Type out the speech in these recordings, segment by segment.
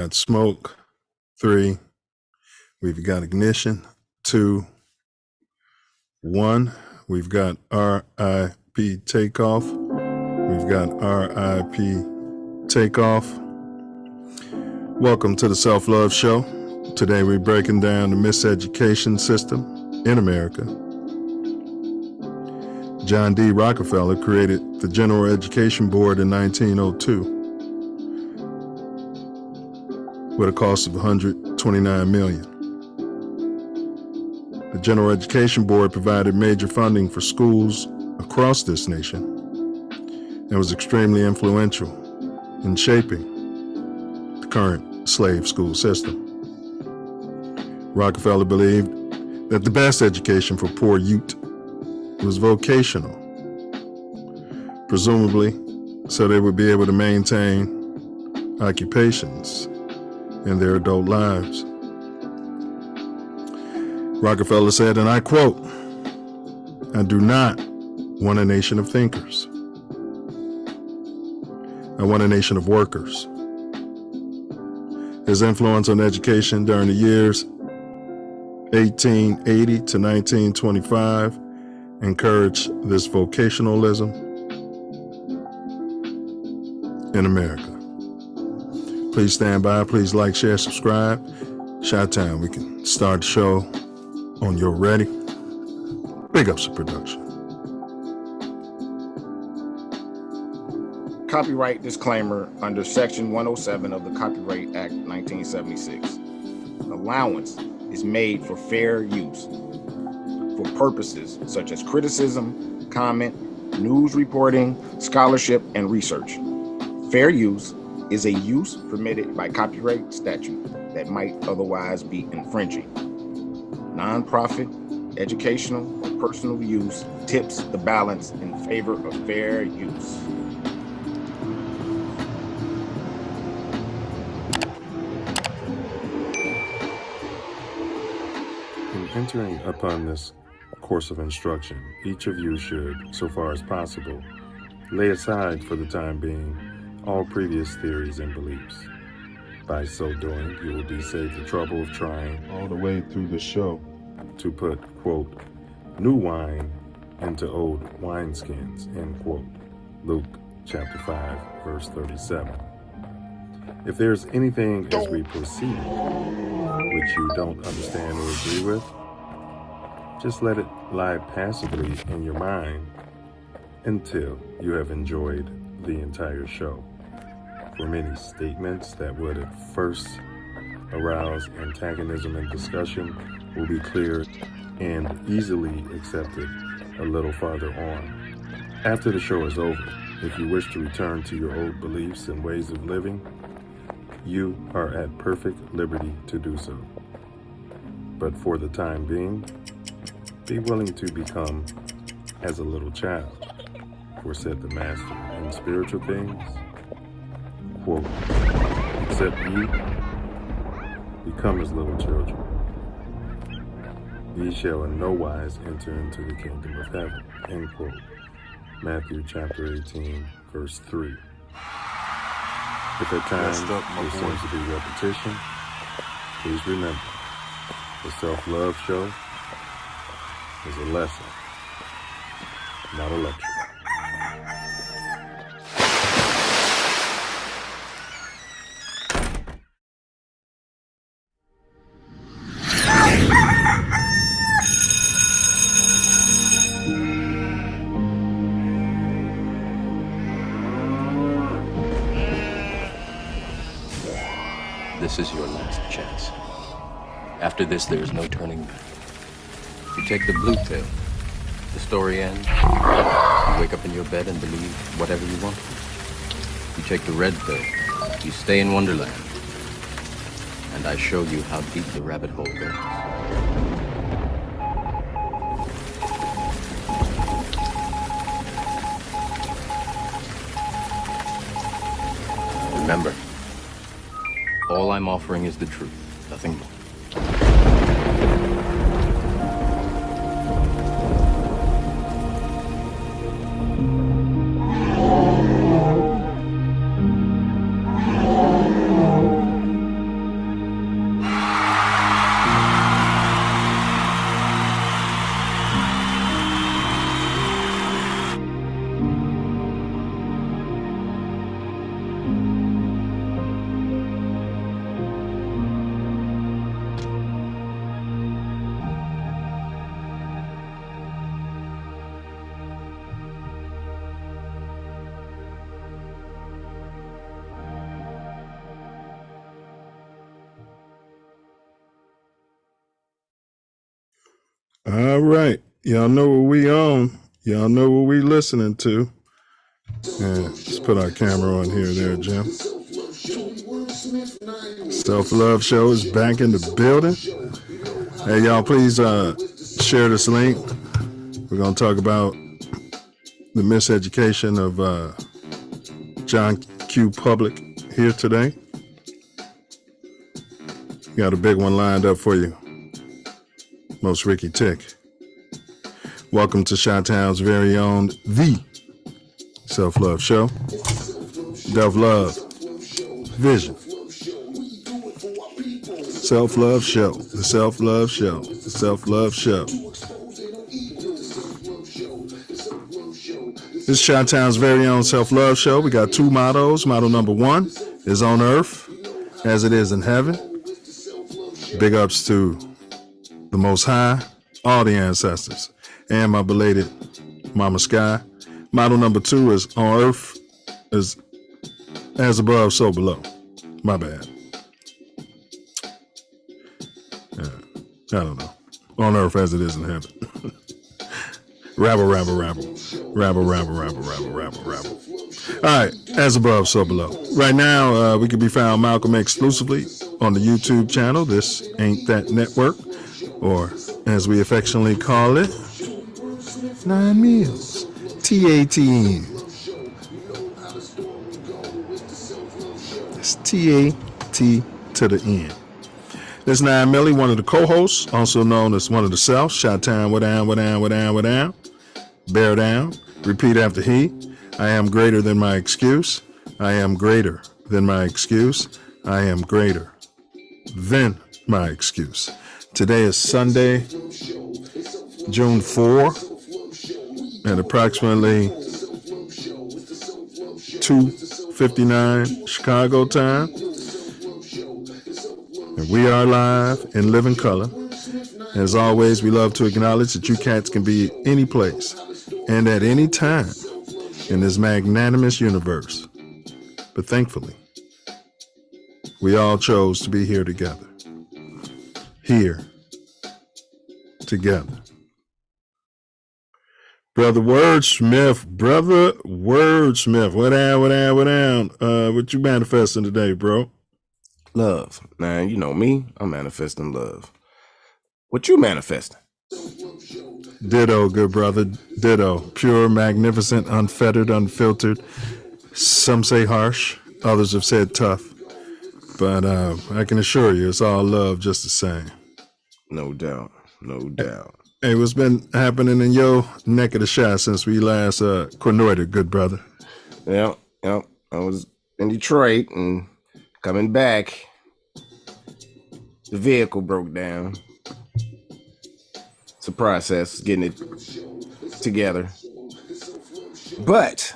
got smoke. 3. We've got ignition. 2, 1. We've got RIP takeoff. We've got RIP takeoff. Welcome to the Self Love Show. Today we're breaking down the miseducation system in America. John D. Rockefeller created the General Education Board in 1902 with a cost of $129 million. The General Education Board provided major funding for schools across this nation and was extremely influential in shaping the current slave school system. Rockefeller believed that the best education for poor youth was vocational, presumably so they would be able to maintain occupations in their adult lives. Rockefeller said, and I quote, "I do not want a nation of thinkers. I want a nation of workers." His influence on education during the years 1880 to 1925 encouraged this vocationalism in America. Please stand by. Please like, share, subscribe. Chi-Town, we can start the show on You're Ready. Big ups to production. Copyright disclaimer under Section 107 of the Copyright Act 1976. Allowance is made for fair use for purposes such as criticism, comment, news reporting, scholarship, and research. Fair use is a use permitted by copyright statute that might otherwise be infringing. Nonprofit, educational, or personal use tips the balance in favor of fair use. In entering upon this course of instruction, each of you should, so far as possible, lay aside for the time being all previous theories and beliefs. By so doing, you will be saved the trouble of trying all the way through the show to put, quote, new wine into old wineskins, end quote. Luke chapter 5, verse 37. If there's anything as we proceed which you don't understand or agree with, just let it lie passively in your mind until you have enjoyed the entire show. For many statements that would at first arouse antagonism and discussion will be clear and easily accepted a little farther on. After the show is over, if you wish to return to your old beliefs and ways of living, you are at perfect liberty to do so. But for the time being, be willing to become as a little child, for said the Master in spiritual things, quote, except ye become as little children, ye shall in no wise enter into the kingdom of heaven, end quote. Matthew chapter 18, verse 3. If at times there seems to be repetition, please remember, the Self Love Show is a lesson, not a lecture. This is your last chance. After this, there is no turning back. You take the blue pill, the story ends. You wake up in your bed and believe whatever you want. You take the red pill, you stay in Wonderland. And I show you how deep the rabbit hole goes. Remember, all I'm offering is the truth, nothing more. All right. Y'all know what we on. Y'all know what we listening to. Yeah, let's put our camera on here there, Jim. Self Love Show is back in the building. Hey, y'all, please share this link. We're going to talk about the miseducation of John Q. Public here today. Got a big one lined up for you. Most Ricky Tick. Welcome to Chi-Town's very own The Self Love Show. Self Love Vision. Self Love Show. The Self Love Show. The Self Love Show. This is Chi-Town's very own Self Love Show. We got two mottos. Motto number one is on earth as it is in heaven. Big ups to the Most High, all the ancestors, and my belated Mama Sky. Motto number two is on earth is as above, so below. My bad. Yeah, I don't know. On earth as it is in heaven. Rabble, rabble, rabble. Rabble, rabble, rabble, rabble, rabble, rabble. All right, as above, so below. Right now, we can be found Malcolm exclusively on the YouTube channel. This Ain't That Network, or as we affectionately call it, 9 Meals, TATN. It's TAT to the end. This 9 Millie, one of the co-hosts, also known as one of the self. Chi-Town, what down. Bear down. Repeat after he. I am greater than my excuse. I am greater than my excuse. I am greater than my excuse. Today is Sunday, June 4, at approximately 2:59 Chicago time. And we are live in living color. As always, we love to acknowledge that you cats can be any place and at any time in this magnanimous universe. But thankfully, we all chose to be here together. Here together. Brother Wordsmith, what down? What you manifesting today, bro? Love. Man, you know me. I'm manifesting love. What you manifesting? Ditto, good brother. Ditto. Pure, magnificent, unfettered, unfiltered. Some say harsh. Others have said tough. But I can assure you it's all love just the same. No doubt. Hey, what's been happening in your neck of the shot since we last connoitered, good brother? Yep. I was in Detroit and coming back. The vehicle broke down. It's a process getting it together. But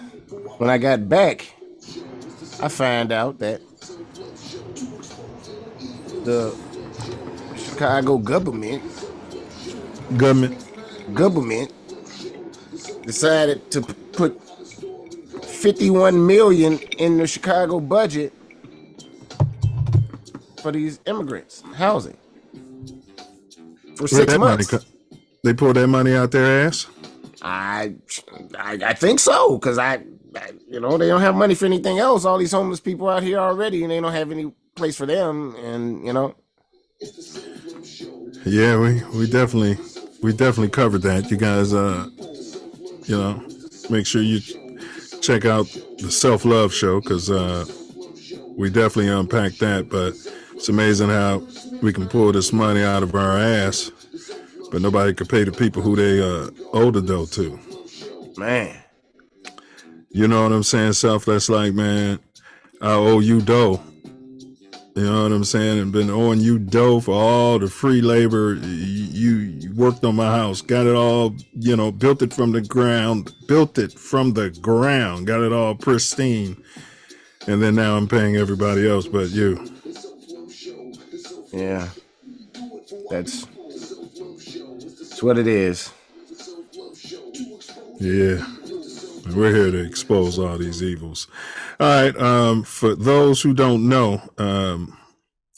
when I got back, I found out that the Chicago government decided to put $51 million in the Chicago budget for these immigrants housing for 6 months. They pulled that money out their ass? I think so, because I they don't have money for anything else. All these homeless people out here already, and they don't have any place for them, and Yeah, we definitely covered that. You guys, make sure you check out the Self Love Show, because we definitely unpacked that. But it's amazing how we can pull this money out of our ass, but nobody could pay the people who they owe the dough to. Man. You know what I'm saying, Self? That's like, man, I owe you dough. You know what I'm saying? And been owing you dough for all the free labor. You worked on my house, got it all, built it from the ground, got it all pristine. And then now I'm paying everybody else but you. Yeah. That's what it is. Yeah. We're here to expose all these evils. All right. For those who don't know,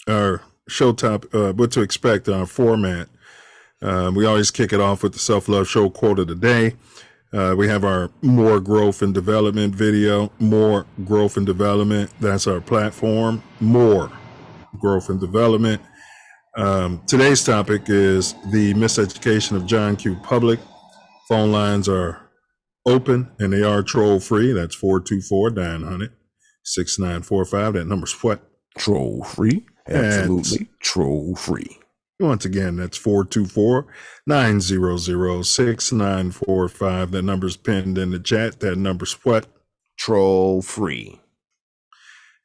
our show what to expect, our format, We always kick it off with the Self Love Show quote of the day. We have our More Growth and Development video. More Growth and Development. That's our platform. More Growth and Development. Today's topic is the miseducation of John Q. Public. Phone lines are open and they are troll free. That's 424-900-6945. That number's what? Troll free. Absolutely. Troll free. Once again, that's 424-900-6945. That number's pinned in the chat. That number's what? Troll free.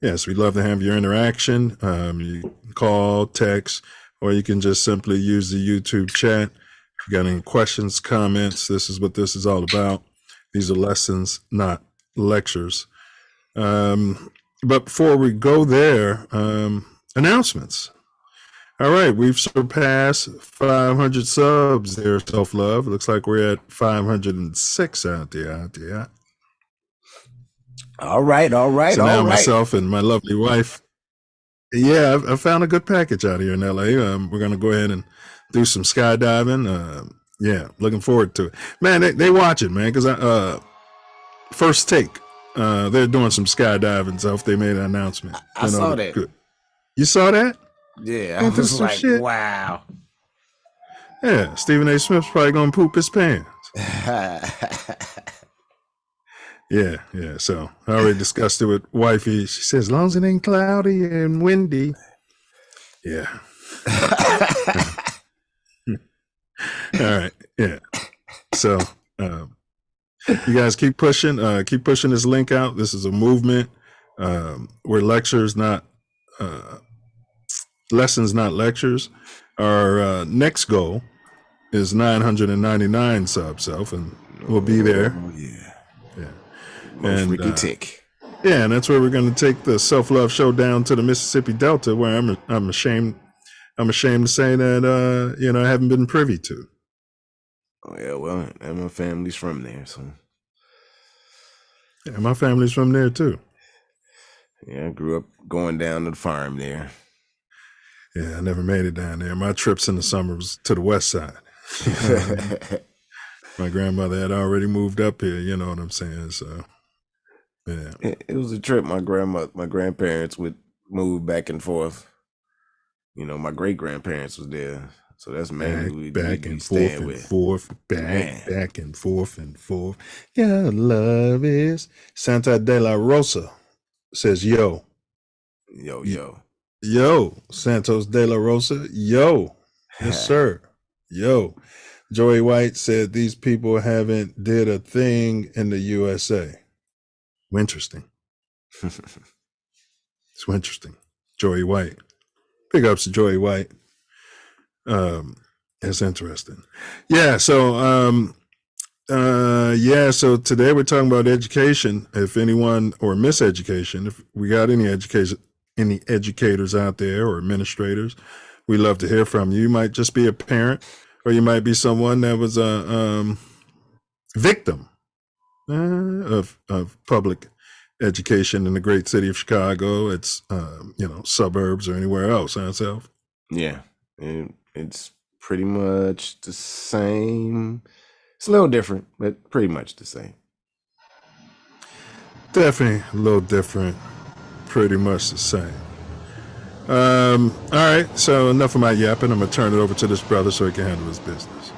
Yes, we'd love to have your interaction. You can call, text, or you can just simply use the YouTube chat. If you got any questions, comments, this is what this is all about. These are lessons, not lectures. But before we go there, announcements. All right, we've surpassed 500 subs there, Self Love. Looks like we're at 506 out there. All right. So now myself and my lovely wife, I found a good package out here in LA. We're going to go ahead and do some skydiving. Looking forward to it. Man, they watch it, man, because First Take, they're doing some skydiving stuff. They made an announcement. I saw that. Good. You saw that? Yeah, I was like, shit. Wow. Yeah, Stephen A. Smith's probably going to poop his pants. Yeah. So I already discussed it with wifey. She says, as long as it ain't cloudy and windy. Yeah. All right. Yeah. So you guys keep pushing this link out. This is a movement where lessons, not lectures. Our next goal is 999 subs, and we'll be there. Oh, yeah. And freaky tick. Yeah, and that's where we're going to take the Self Love Show down to the Mississippi Delta, where I'm ashamed to say that I haven't been privy to. Oh yeah, well, and my family's from there, so. Yeah, my family's from there too. Yeah, I grew up going down to the farm there. Yeah, I never made it down there. My trips in the summer was to the west side. My grandmother had already moved up here, you know what I'm saying? So, yeah. It was a trip. My grandparents would move back and forth. You know, my great grandparents was there, so that's mainly back and forth. Yeah, love is Santa de la Rosa says, yo, Santos de la Rosa, yo, yes sir, yo. Joey White said these people haven't did a thing in the USA. Interesting. It's interesting. Joey White. Big ups to Joey White. It's interesting. Yeah, so so today we're talking about education. If anyone, or miseducation, if we got any educators out there or administrators, we love to hear from you. You might just be a parent, or you might be someone that was a victim of public education in the great city of Chicago. It's suburbs or anywhere else. Self. Yeah, it's pretty much the same. It's a little different, but pretty much the same. Definitely a little different. Pretty much the same. All right, so enough of my yapping. I'm gonna turn it over to this brother so he can handle his business.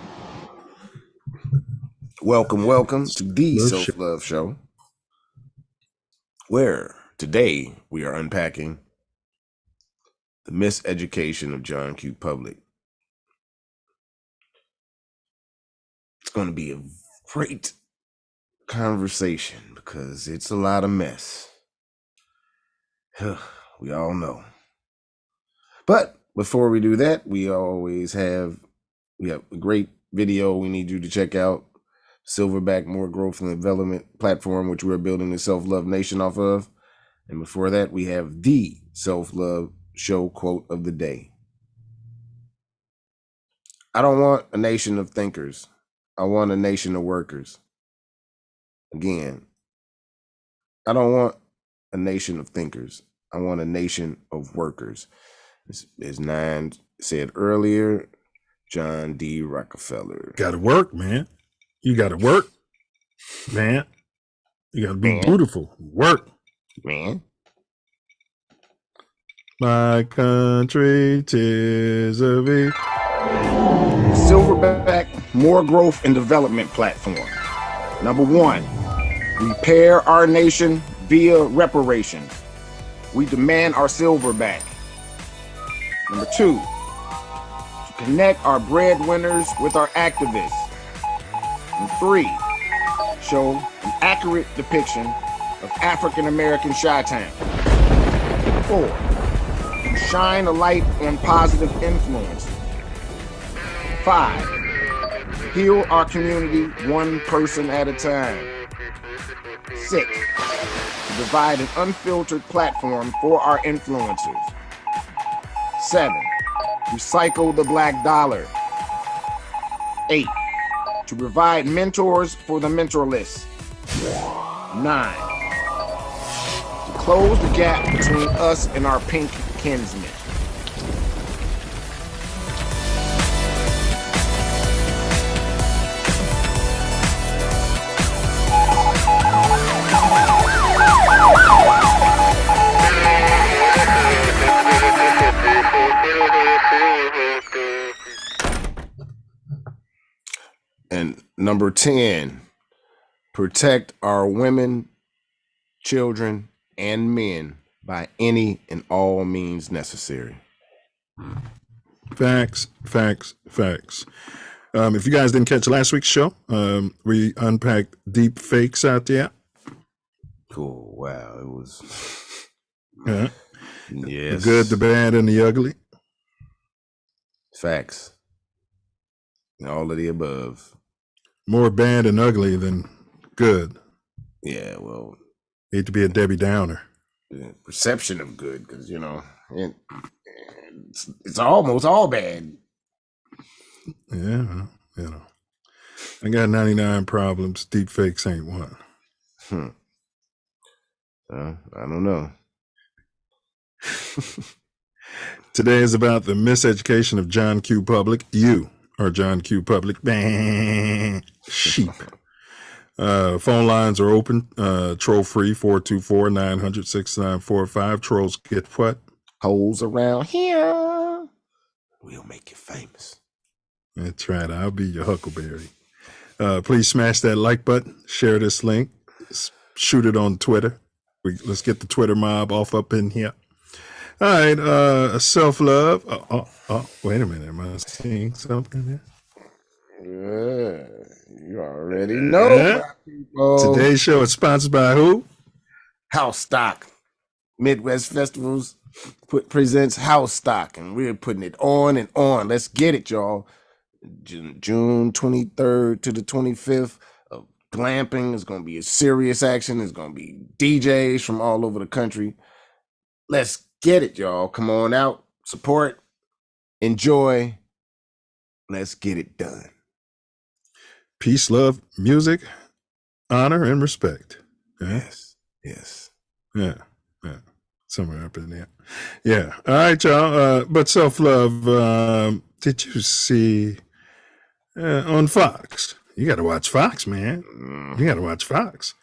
Welcome to the Self Love Show, where today we are unpacking the miseducation of John Q. Public. It's going to be a great conversation because it's a lot of mess. We all know. But before we do that, we have a great video we need you to check out. Silverback More Growth and Development platform, which we're building the Self Love Nation off of. And before that, we have the Self Love Show quote of the day. I don't want a nation of thinkers. I want a nation of workers. Again, I don't want a nation of thinkers. I want a nation of workers. As Nine said earlier, John D. Rockefeller. Gotta work, man. You gotta work, man. You gotta be beautiful. Work. Man. My country, 'tis of thee. Silverback More Growth and Development Platform. Number 1, repair our nation via reparations. We demand our silverback. Number 2, to connect our breadwinners with our activists. Number 3, show an accurate depiction of African American Chi-Town. 4, shine a light on positive influence. 5, heal our community one person at a time. 6, to provide an unfiltered platform for our influencers. 7, recycle the black dollar. 8, to provide mentors for the mentorless. 9, to close the gap between us and our pink kinsmen. And number 10, protect our women, children, and men by any and all means necessary. Facts. If you guys didn't catch last week's show, we unpacked deep fakes out there. Cool. Wow. It was. Yeah. Yes. The good, the bad, and the ugly. Facts. All of the above. More bad and ugly than good. Yeah, well. Hate to be a Debbie Downer. Perception of good, because, it's almost all bad. Yeah, I got 99 problems. Deep fakes ain't one. I don't know. Today is about the miseducation of John Q. Public. You are John Q. Public. Sheep. Phone lines are open. Troll free, 424-900-6945. Trolls get what? Holes around here. We'll make you famous. That's right. I'll be your huckleberry. Please smash that like button. Share this link. Shoot it on Twitter. Let's get the Twitter mob off up in here. All right. Self love. Wait a minute. Am I seeing something here? Yeah, you already know. People. Today's show is sponsored by who? House Stock. Midwest Festivals presents House Stock, and we're putting it on and on. Let's get it, y'all. June 23rd to the 25th of glamping. It's going to be a serious action. It's going to be DJs from all over the country. Let's get it, y'all. Come on out, support, enjoy. Let's get it done. Peace, love, music, honor, and respect. Yeah? Yes. Yeah. Somewhere up in there. Yeah. All right, y'all. But self-love, did you see on Fox? You got to watch Fox, man. You got to watch Fox.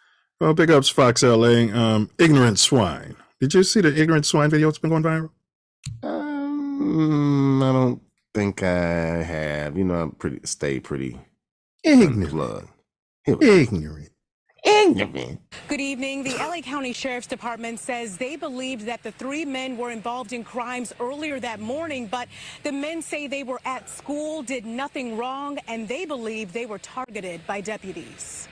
Well, big ups Fox LA. Ignorant Swine. Did you see the Ignorant Swine video that's been going viral? I don't think I have. I'm stay pretty ignorant. Ignorant. Good evening. The LA County Sheriff's Department says they believed that the 3 men were involved in crimes earlier that morning, but the men say they were at school, did nothing wrong, and they believe they were targeted by deputies.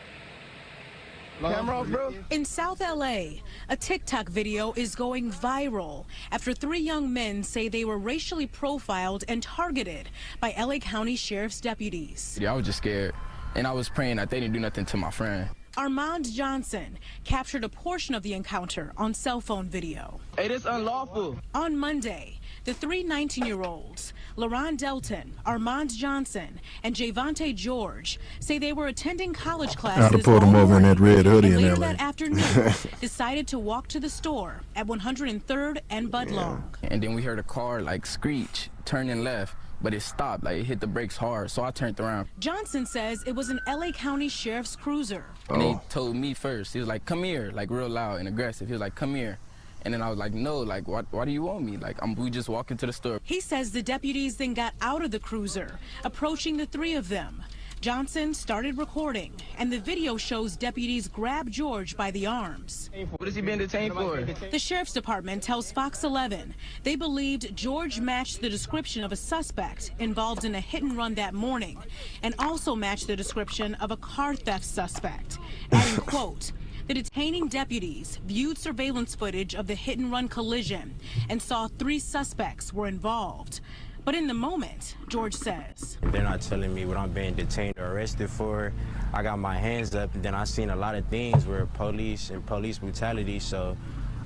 In South LA, a TikTok video is going viral after 3 young men say they were racially profiled and targeted by LA County Sheriff's deputies. I was just scared, and I was praying that they didn't do nothing to my friend. Armand Johnson captured a portion of the encounter on cell phone video. Hey, this unlawful. On Monday, The three 19-year-olds, LaRon Delton, Armand Johnson, and Javante George, say they were attending college classes pulled him all over in morning, that red hoodie and in later LA. that afternoon decided to walk to the store at 103rd and Budlong. And then we heard a car like screech, turning left, but it stopped, like it hit the brakes hard, so I turned around. Johnson says it was an LA County Sheriff's cruiser. And they told me first, he was like, come here, like real loud and aggressive. He was like, come here. And then I was like, no, like, why do you want me? Like, we just walking to the store. He says the deputies then got out of the cruiser, approaching the three of them. Johnson started recording, and the video shows deputies grab George by the arms. What is he being detained for? The sheriff's department tells Fox 11 they believed George matched the description of a suspect involved in a hit and run that morning, and also matched the description of a car theft suspect, adding, quote, the detaining deputies viewed surveillance footage of the hit and run collision and saw three suspects were involved. But in the moment, George says, they're not telling me what I'm being detained or arrested for. I got my hands up, and then I seen a lot of things where police and police brutality, so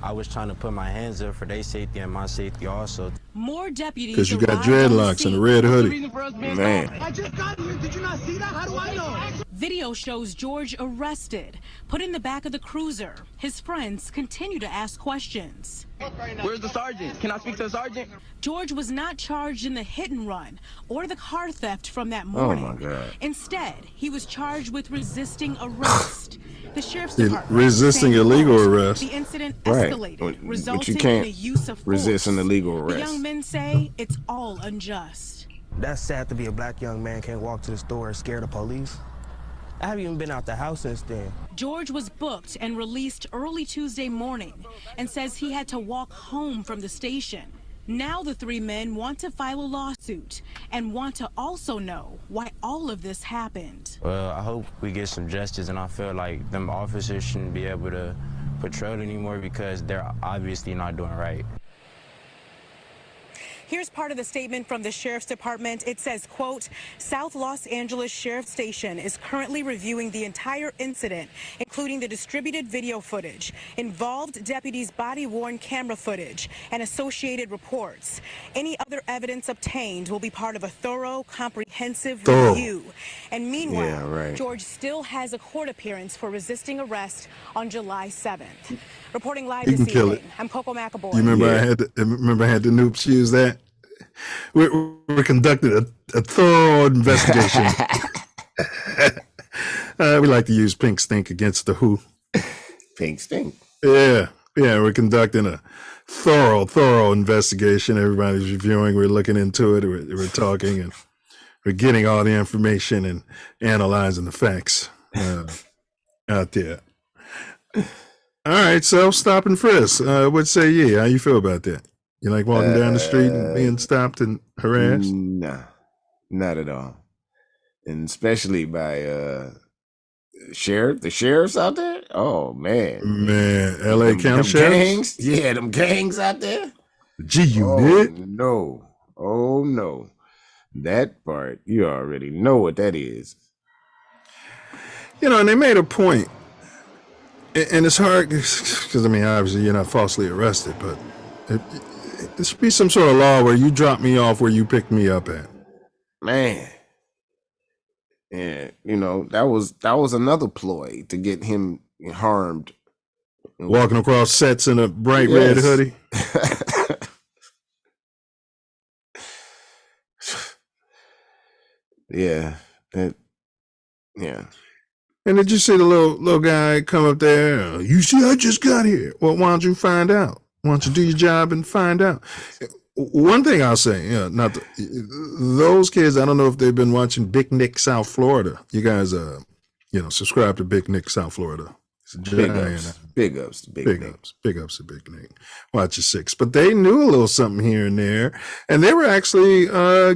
I was trying to put my hands up for their safety and my safety also. More deputies. Because you got arrived on the dreadlocks and a scene. red hoodie. Man. I just got here. Did you not see that? How do I know? Video shows George arrested, put in the back of the cruiser. His friends continue to ask questions. Where's the sergeant? Can I speak to the sergeant? George was not charged in the hit and run or the car theft from that morning. Oh my God. Instead, he was charged with resisting arrest. The sheriff's Yeah, department resisting saying, illegal quote, arrest. The incident Right. escalated, But you resulting can't in a use of force. resist an illegal The arrest. young men say it's all unjust. That's sad to be a black young man can't walk to the store scared of police. I haven't even been out the house since then. George was booked and released early Tuesday morning and says he had to walk home from the station. Now the three men want to file a lawsuit and want to also know why all of this happened. Well, I hope we get some justice, and I feel like them officers shouldn't be able to patrol anymore because they're obviously not doing right. Here's part of the statement from the Sheriff's Department. It says, quote, South Los Angeles Sheriff's Station is currently reviewing the entire incident, including the distributed video footage, involved deputies' body-worn camera footage, and associated reports. Any other evidence obtained will be part of a thorough, comprehensive review. And meanwhile, Yeah, right. George still has a court appearance for resisting arrest on July 7th. Reporting live You this can kill evening, it. I'm Coco McAvoy. You remember I had the Noops use that? We're conducting a thorough investigation. We like to use pink stink against the who. Pink stink. Yeah, we're conducting a thorough investigation. Everybody's reviewing. We're looking into it. We're talking, and we're getting all the information and analyzing the facts out there. All right, so stop and frisk. What say ye? How you feel about that? You like walking down the street and being stopped and harassed? Nah, not at all. And especially by the sheriffs out there. Oh man, LA County Sheriffs? gangs. Yeah, them gangs out there. G-Unit. Oh no, that part you already know what that is. You know, and they made a point, and it's hard because I mean, obviously you're not falsely arrested, but there should be some sort of law where you drop me off where you pick me up at. Man. Yeah, you know, that was another ploy to get him harmed. Walking across sets in a bright red hoodie. Yeah. And did you see the little guy come up there? You see, I just got here. Well, why don't you find out? Why don't you do your job and find out? One thing I'll say, those kids, I don't know if they've been watching Big Nick South Florida. You guys, subscribe to Big Nick South Florida. It's a Big ups to Big Nick. Watch your six. But they knew a little something here and there, and they were actually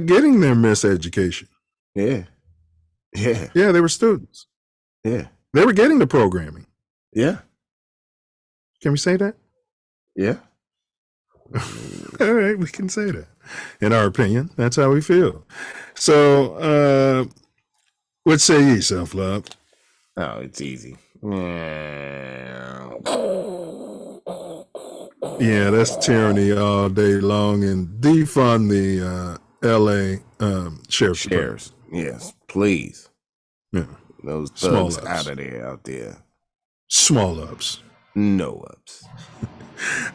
getting their miseducation. Yeah, they were students. Yeah, they were getting the programming. Yeah. Can we say that? Yeah. All right, we can say that. In our opinion, that's how we feel. So, what say ye, Self Love? Oh, it's easy. Yeah, that's tyranny all day long. And defund the L.A. Sheriff's Department. Sheriffs, yes, please. Yeah, Those Small thugs ups. out of there, out there. Small ups. No ups.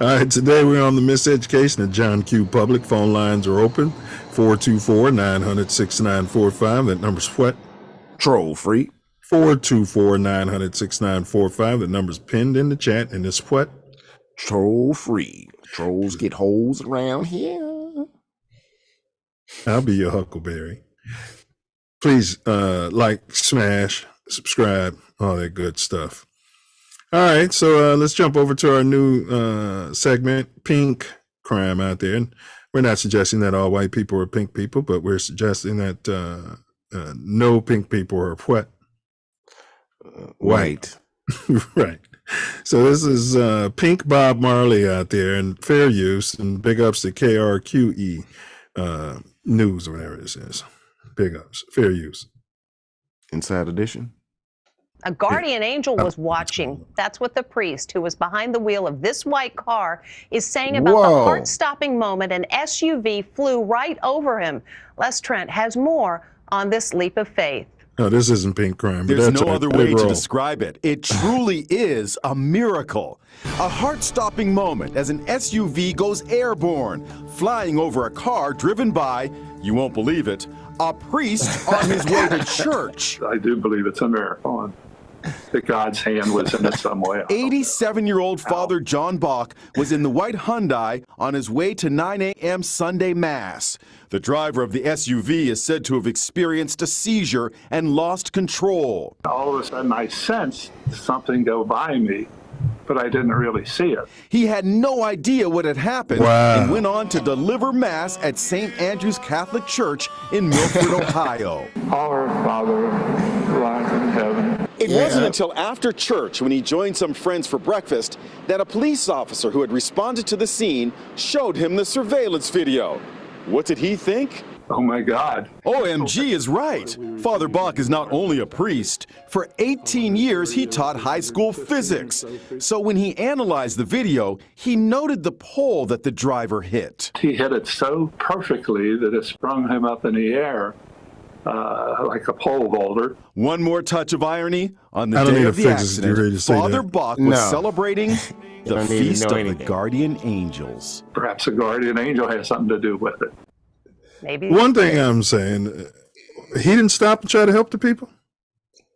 All right, today we're on the Miseducation at John Q. Public. Phone lines are open. 424-900-6945. That number's what? Troll free. 424-900-6945. The number's pinned in the chat, and it's what? Troll free. Trolls get holes around here. I'll be your Huckleberry. Please like, smash, subscribe, all that good stuff. All right, so let's jump over to our new segment, Pink Crime Out There. And we're not suggesting that all white people are pink people, but we're suggesting that no pink people are what? White. Right. So this is Pink Bob Marley out there, and fair use, and big ups to KRQE News or whatever this is. Big ups, fair use. Inside edition. A guardian angel was watching. That's what the priest who was behind the wheel of this white car is saying about the heart-stopping moment an SUV flew right over him. Les Trent has more on this leap of faith. No, this isn't pink crime. But There's that's no a other big way to roll. describe it. It truly is a miracle. A heart-stopping moment as an SUV goes airborne, flying over a car driven by, you won't believe it, a priest on his way to church. I do believe it's a miracle, and that God's hand was in it some way. 87-year-old Father John Bach was in the white Hyundai on his way to 9 a.m. Sunday Mass. The driver of the SUV is said to have experienced a seizure and lost control. All of a sudden, I sensed something go by me, but I didn't really see it. He had no idea what had happened and went on to deliver Mass at St. Andrew's Catholic Church in Milford, Ohio. Our Father, who art in heaven. It wasn't until after church, when he joined some friends for breakfast, that a police officer who had responded to the scene showed him the surveillance video. What did he think? Oh my God. OMG is right. Father Bach is not only a priest. For 18 years, he taught high school physics. So when he analyzed the video, he noted the pole that the driver hit. He hit it so perfectly that it sprung him up in the air like a pole vaulter. One more touch of irony. On the day of the accident, Father Bach was celebrating the Feast of the Guardian Angels. Perhaps a guardian angel has something to do with it. Maybe. One thing I'm saying, he didn't stop and try to help the people?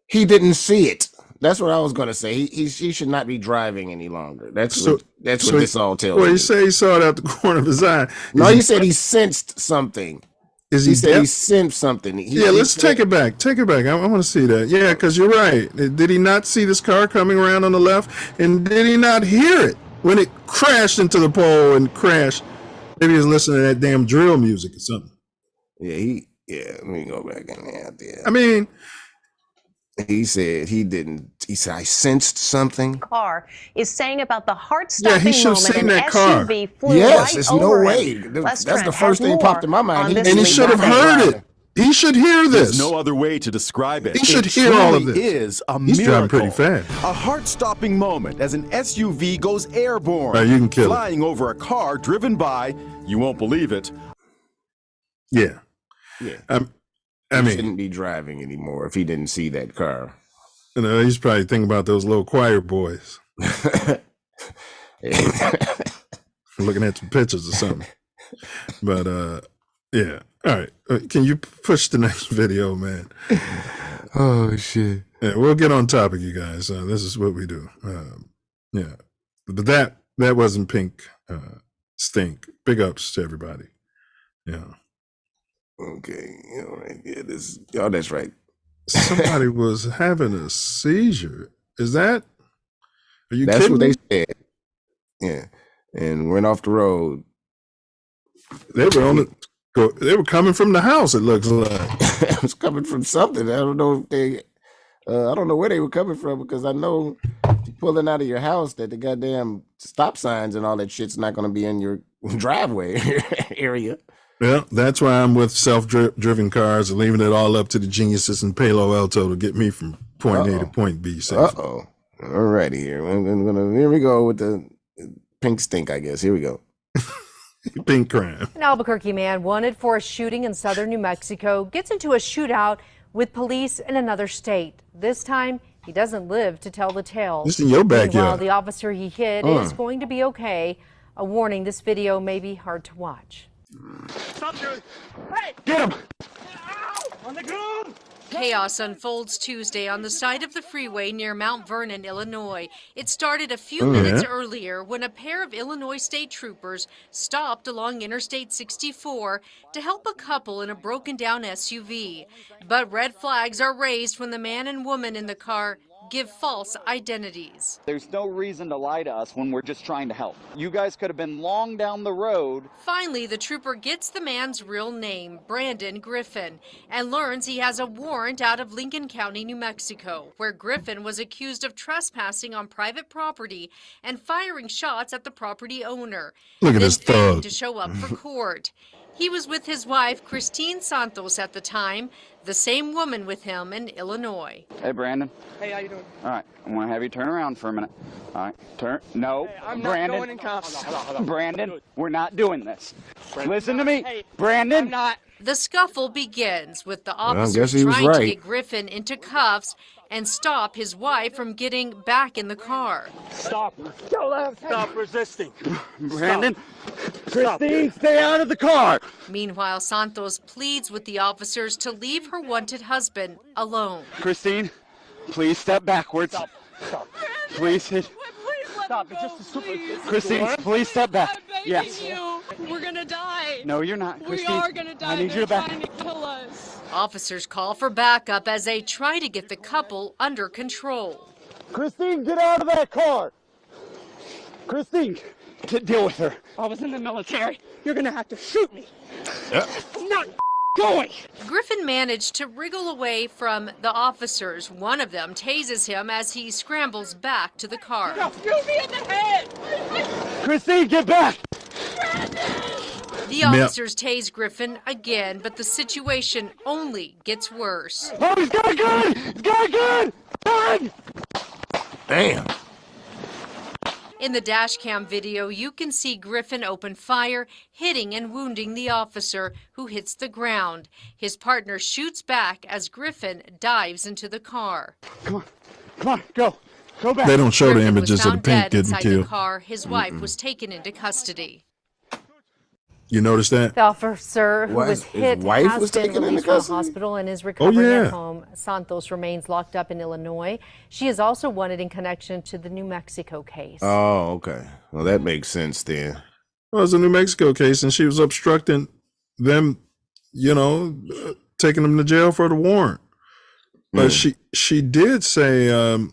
He didn't see it. That's what I was going to say. He should not be driving any longer. That's what this all tells me. Well, he said he saw it out the corner of his eye. No, he said he sensed something. He said he sensed something. Let's take it back. Take it back. I want to see that. Yeah, because you're right. Did he not see this car coming around on the left? And did he not hear it when it crashed into the pole and crashed? Maybe he was listening to that damn drill music or something. Yeah, let me go back in there. I mean, he said he didn't. He said, I sensed something. Car is saying about the heart-stopping he should have moment seen an that car. SUV flew Yes, right there's over no him. way. That's the first thing popped in my mind. And he should have heard it. He should hear this. There's no other way to describe it. He should hear all of this. It is a He's miracle. driving pretty fast. A heart-stopping moment as an SUV goes airborne, Right, you can kill it. flying over a car driven by, you won't believe it. Yeah. I He mean, shouldn't be driving anymore if he didn't see that car. you know, he's probably thinking about those little choir boys. Looking at some pictures or something. But yeah. All right. Can you push the next video, man? Oh shit. Yeah, we'll get on topic, you guys. This is what we do. Yeah. But that wasn't pink stink. Big ups to everybody. Yeah. Okay. All right. Yeah, that's right. Somebody was having a seizure. Is that? Are you That's kidding what they me? said. Yeah. And went off the road. They were coming from the house, it looks like. It was coming from something. I don't know if I don't know where they were coming from, because I know pulling out of your house that the goddamn stop signs and all that shit's not going to be in your driveway area. Yeah, that's why I'm with self-driven cars and leaving it all up to the geniuses in Palo Alto to get me from point A to point B safely. All righty here. Here we go with the pink stink, I guess. Here we go. Pink crime. An Albuquerque man wanted for a shooting in southern New Mexico gets into a shootout with police in another state. This time, he doesn't live to tell the tale. This in your backyard. Meanwhile, the officer he hit is going to be okay. A warning, this video may be hard to watch. Stop, dude. Hey! Get him! Ow! On the ground! Chaos unfolds Tuesday on the side of the freeway near Mount Vernon, Illinois. It started a few minutes earlier when a pair of Illinois state troopers stopped along Interstate 64 to help a couple in a broken-down SUV. But red flags are raised when the man and woman in the car give false identities. There's no reason to lie to us when we're just trying to help. You guys could have been long down the road. Finally, the trooper gets the man's real name, Brandon Griffin, and learns he has a warrant out of Lincoln County, New Mexico, where Griffin was accused of trespassing on private property and firing shots at the property owner. Look at this thug. To show up for court. He was with his wife, Christine Santos, at the time, the same woman with him in Illinois. Hey, Brandon. Hey, how you doing? All right, I'm going to have you turn around for a minute. All right, turn. No, Hey, I'm Brandon. not going in cuffs. Brandon, we're not doing this. Listen to me. Hey, Brandon. I'm not. The scuffle begins with the I officers guess he was trying to right. get Griffin into cuffs and stop his wife from getting back in the car. Stop. Go left. Stop resisting. Brandon. Christine, stay out of the car. Meanwhile, Santos pleads with the officers to leave her wanted husband alone. Christine, please step backwards. Stop. Stop. Please hit. Stop. It's just a stupid. Christine, please step back. Yes. We're gonna die. No, you're not. Christine, We are gonna die. I need you to back. They're trying to kill us. Officers call for backup as they try to get the couple under control. Christine, get out of that car. Christine, deal with her. I was in the military. You're gonna have to shoot me. I'm not going. Griffin managed to wriggle away from the officers. One of them tases him as he scrambles back to the car. Now shoot me in the head. Christine, get back. The officers tase Griffin again, but the situation only gets worse. Oh, he's got a gun! He's got a gun! Run! Damn. In the dash cam video, you can see Griffin open fire, hitting and wounding the officer, who hits the ground. His partner shoots back as Griffin dives into the car. Come on, go. Go back. They don't show the Griffin was images of the found pink dead getting inside the killed. car. His wife was taken into custody. You notice that? The officer who What? was His hit wife has was been taken into released from the custody? hospital and is recovering yeah. at home. Santos remains locked up in Illinois. She is also wanted in connection to the New Mexico case. Oh, okay. Well, that makes sense then. Well, it was a New Mexico case, and she was obstructing them, taking them to jail for the warrant. But she did say, They're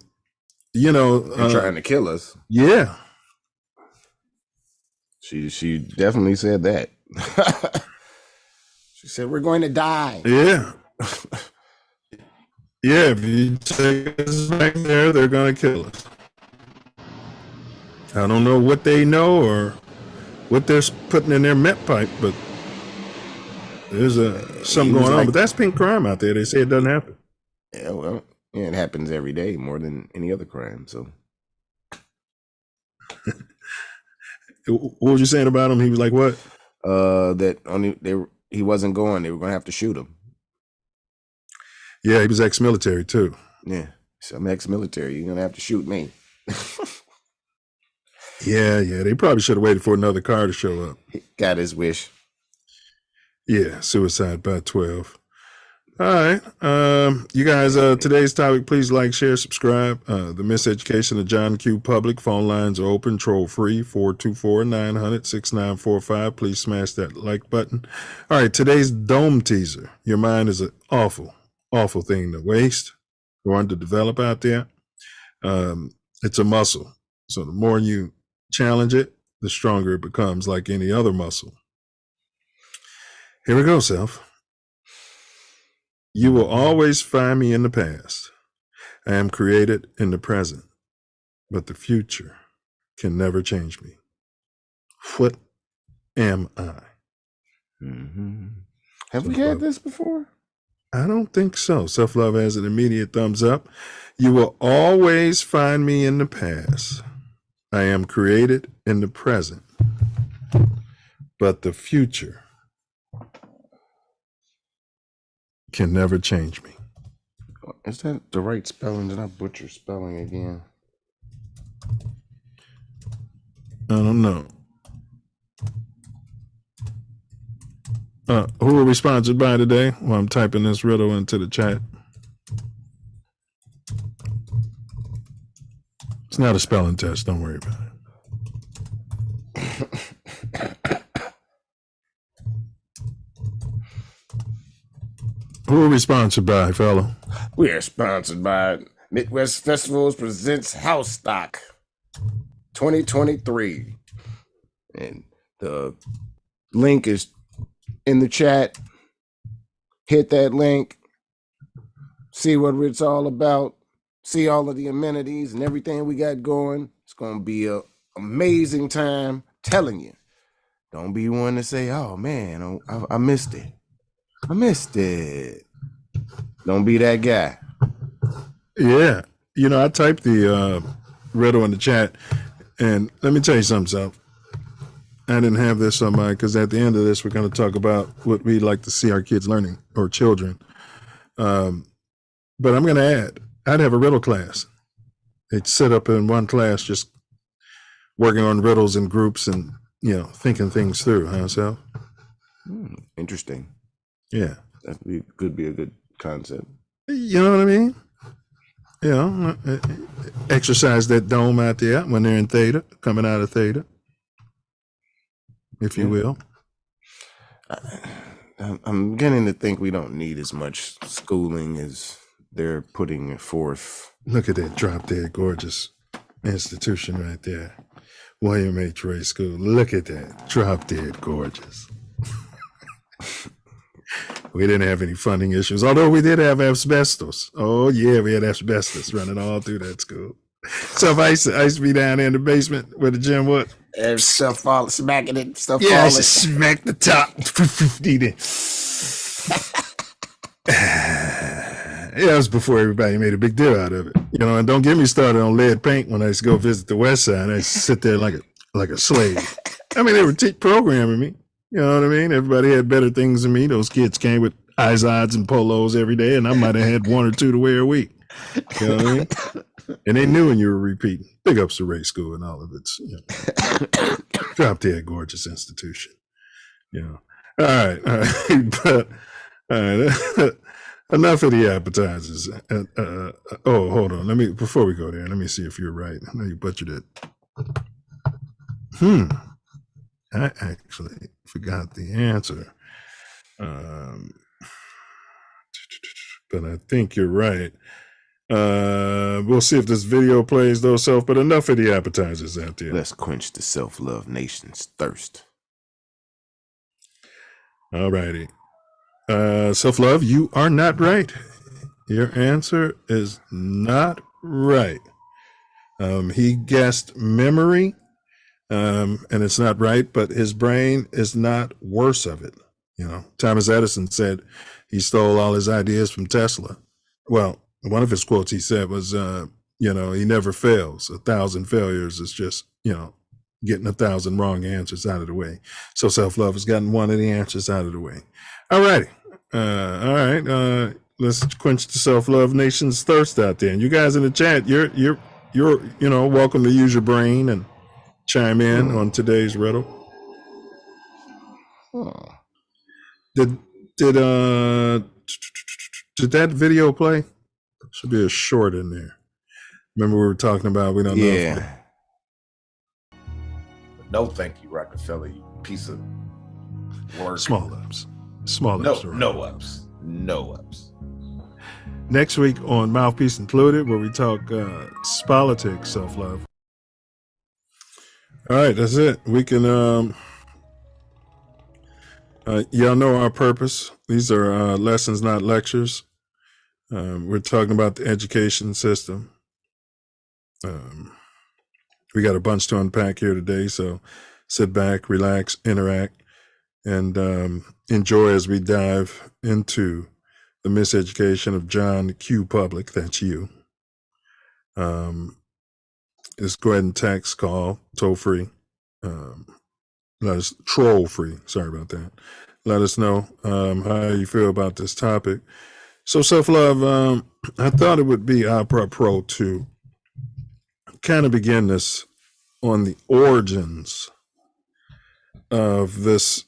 trying to kill us. yeah. She definitely said that. She said, we're going to die. Yeah. Yeah, if you take us back there, they're going to kill us. I don't know what they know or what they're putting in their met pipe, but there's something going on. But that's pink crime out there. They say it doesn't happen. Yeah, well, yeah, it happens every day more than any other crime. So What was you saying about him? He was like, what? he wasn't going. They were going to have to shoot him. Yeah, he was ex-military too. Yeah, so I'm ex-military. You're going to have to shoot me. Yeah. They probably should have waited for another car to show up. He got his wish. Yeah, suicide by 12. All right. You guys, today's topic, please like, share, subscribe. The Miseducation of John Q. Public. Phone lines are open, troll free, 424-900-6945. Please smash that like button. All right, today's dome teaser. Your mind is an awful, awful thing to waste or underdevelop out there. It's a muscle. So the more you challenge it, the stronger it becomes, like any other muscle. Here we go, Self. You will always find me in the past. I am created in the present, but the future can never change me. What am I? Mm-hmm. Have we had this before? I don't think so. Self-love has an immediate thumbs up. You will always find me in the past. I am created in the present, but the future can never change me. Is that the right spelling? Did I butcher spelling again? I don't know. Who are we sponsored by today? Well, I'm typing this riddle into the chat. It's not a spelling test. Don't worry about it. Who are we sponsored by, fellow? We are sponsored by Midwest Festivals presents House Stock 2023. And the link is in the chat. Hit that link. See what it's all about. See all of the amenities and everything we got going. It's going to be an amazing time. Telling you. Don't be one to say, oh, man, I missed it. I missed it. Don't be that guy. Yeah. You know, I typed the riddle in the chat, and let me tell you something, Self. I didn't have this on mine because at the end of this, we're going to talk about what we'd like to see our kids learning, or children. But I'm going to add, I'd have a riddle class. They'd sit up in one class just working on riddles in groups and, you know, thinking things through, huh, Self? Interesting. Yeah. That could be a good concept. You know what I mean? You know, exercise that dome out there when they're in theta, coming out of theta, if you will. I'm beginning to think we don't need as much schooling as they're putting forth. Look at that drop dead gorgeous institution right there. William H. Ray School. Look at that. Drop dead gorgeous. We didn't have any funding issues, although we did have asbestos. Oh, yeah, we had asbestos running all through that school. So I used to be down there in the basement where the gym was. And stuff falling, smacking it, stuff falling. falling. I used to smack the top. Yeah, it was before everybody made a big deal out of it. You know, and don't get me started on lead paint when I used to go visit the West Side. I used to sit there like a slave. I mean, they were programming me. You know what I mean? Everybody had better things than me. Those kids came with Izods and polos every day, and I might have had one or two to wear a week. You know what I mean? And they knew when you were repeating. Big ups to Ray School and all of its, you know, drop dead gorgeous institution. You know. All right. But all right. Enough of the appetizers. Oh, hold on. Before we go there, let me see if you're right. I know you butchered it. I actually forgot the answer. But I think you're right. We'll see if this video plays though, Self, but enough of the appetizers out there. Let's quench the self-love nation's thirst. All righty. Self-love, you are not right. Your answer is not right. He guessed memory, and it's not right, but his brain is not worse of it. You know, Thomas Edison said he stole all his ideas from Tesla. Well, one of his quotes he said was, you know, he never fails. 1,000 failures is just, you know, getting 1,000 wrong answers out of the way. So self-love has gotten one of the answers out of the way. All righty. All right. Let's quench the self-love nation's thirst out there. And you guys in the chat, you're you know, welcome to use your brain and chime in on today's riddle. Did that video play? Should be a short in there. Remember we were talking about we don't know. Yeah. No, thank you, Rockefeller, you piece of work. Small ups. Small ups. No ups. No ups. Next week on Mouthpiece Included, where we talk politics, self-love. All right, that's it. We can y'all know our purpose. These are lessons, not lectures. We're talking about the education system. We got a bunch to unpack here today, so sit back, relax, interact, and enjoy as we dive into the miseducation of John Q. Public. That's you. Just go ahead and text, call, toll free. Let us troll free. Sorry about that. Let us know how you feel about this topic. So Self Love, I thought it would be apropos to kind of begin this on the origins of this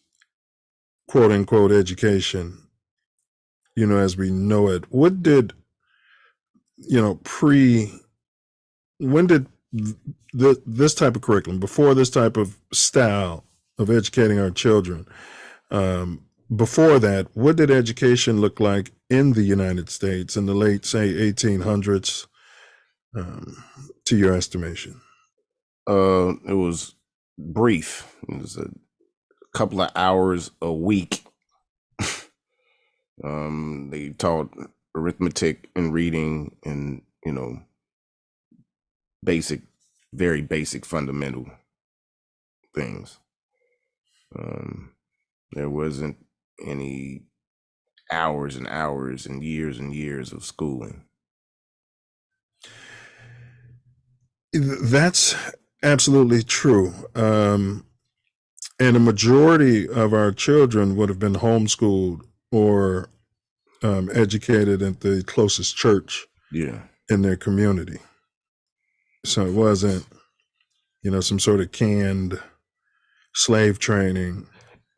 quote unquote education, as we know it. What did, when did this type of curriculum, before this type of style of educating our children, before that, what did education look like in the United States in the late, say, 1800s, to your estimation? It was brief. It was a couple of hours a week. They taught arithmetic and reading and, very basic fundamental things. There wasn't any hours and hours and years of schooling. That's absolutely true. And a majority of our children would have been homeschooled or educated at the closest church in their community. So it wasn't, some sort of canned slave training.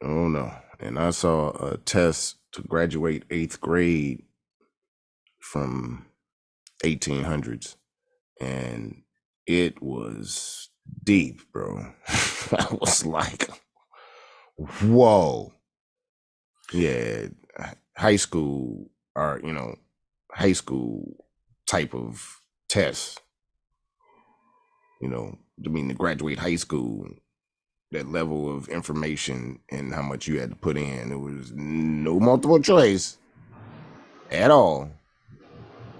Oh, no. And I saw a test to graduate 8th grade from 1800s, and it was deep, bro. I was like, whoa. Yeah, high school type of tests. To graduate high school, that level of information and how much you had to put in, it was no multiple choice at all.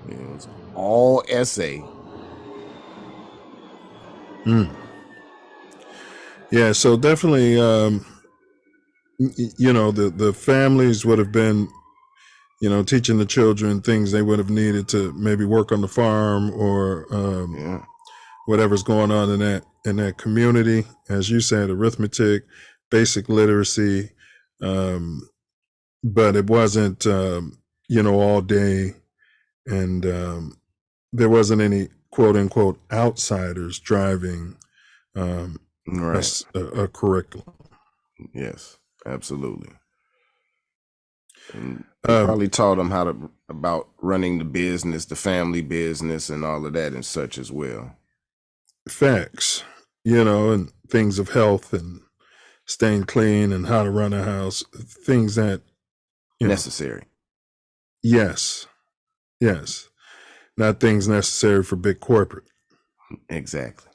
It was all essay. Yeah, so definitely, the families would have been, teaching the children things they would have needed to maybe work on the farm or whatever's going on in that community. As you said, arithmetic, basic literacy, but it wasn't, all day, and there wasn't any quote unquote outsiders driving a curriculum. Yes, absolutely. And they probably taught them about running the business, the family business, and all of that and such as well. Facts, and things of health and staying clean and how to run a house, things that necessary. Yes. Not things necessary for big corporate. Exactly.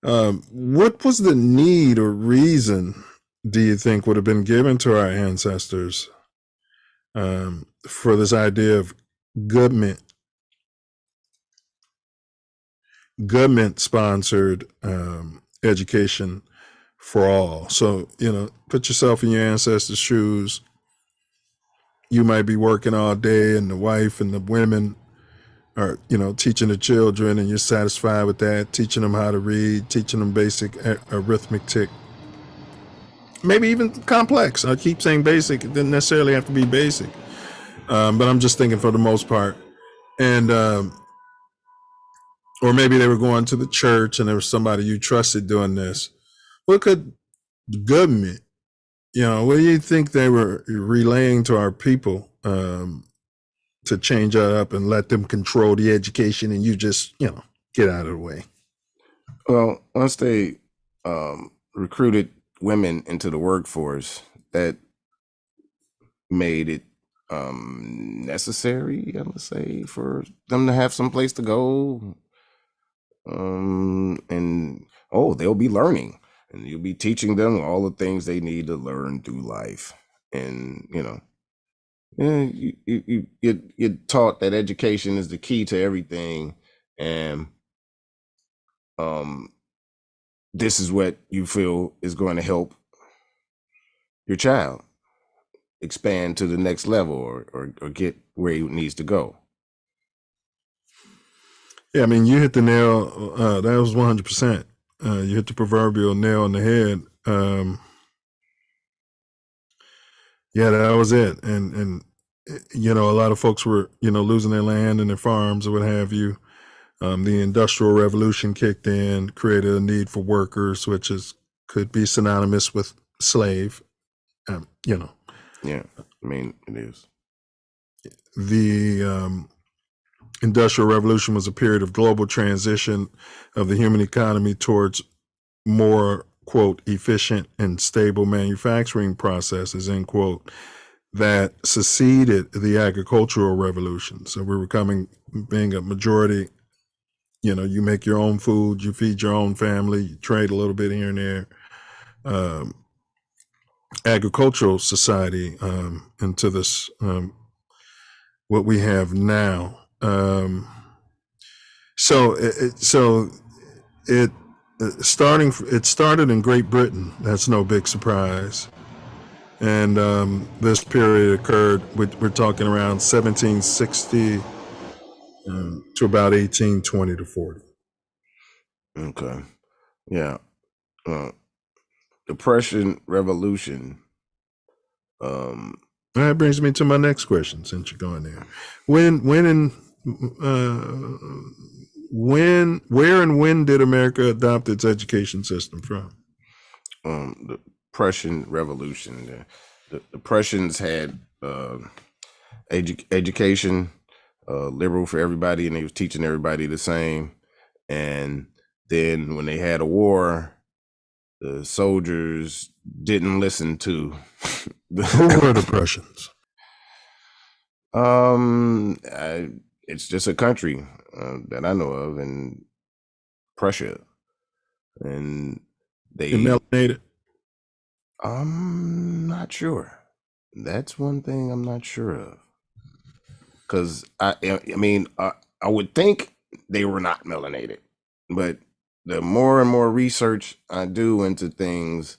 What was the need or reason, do you think, would have been given to our ancestors for this idea of government-sponsored education for all? So, put yourself in your ancestors' shoes. You might be working all day, and the wife and the women are, teaching the children, and you're satisfied with that, teaching them how to read, teaching them basic arithmetic, maybe even complex. I keep saying basic. It didn't necessarily have to be basic, but I'm just thinking for the most part. And or maybe they were going to the church and there was somebody you trusted doing this. What could the government, what do you think they were relaying to our people to change that up and let them control the education and you just, get out of the way? Well, once they recruited women into the workforce, that made it necessary, I would say, for them to have some place to go. And they'll be learning, and you'll be teaching them all the things they need to learn through life. And you get taught that education is the key to everything, and this is what you feel is going to help your child expand to the next level or get where he needs to go. Yeah, I mean, you hit the nail. That was 100%. You hit the proverbial nail on the head. Yeah, that was it. And you know, a lot of folks were, you know, losing their land and their farms or what have you. The Industrial Revolution kicked in, created a need for workers, which could be synonymous with slave. You know. Yeah, I mean, it is. The Industrial Revolution was a period of global transition of the human economy towards more, quote, efficient and stable manufacturing processes, end quote, that succeeded the agricultural revolution. So we were being a majority, you know, you make your own food, you feed your own family, you trade a little bit here and there. Agricultural society into this, what we have now. It started in Great Britain. That's no big surprise. And this period occurred, we're talking around 1760 to about 1820 to 40. Okay. Yeah. Depression Revolution. That brings me to my next question, since you're going there. Where and when did America adopt its education system from? The Prussian Revolution. The Prussians had education, liberal for everybody, and they was teaching everybody the same. And then when they had a war, the soldiers didn't listen to Who were the Prussians? It's just a country that I know of in Prussia, and they melanated. I'm not sure. That's one thing I'm not sure of. Because I mean, I would think they were not melanated, but the more and more research I do into things,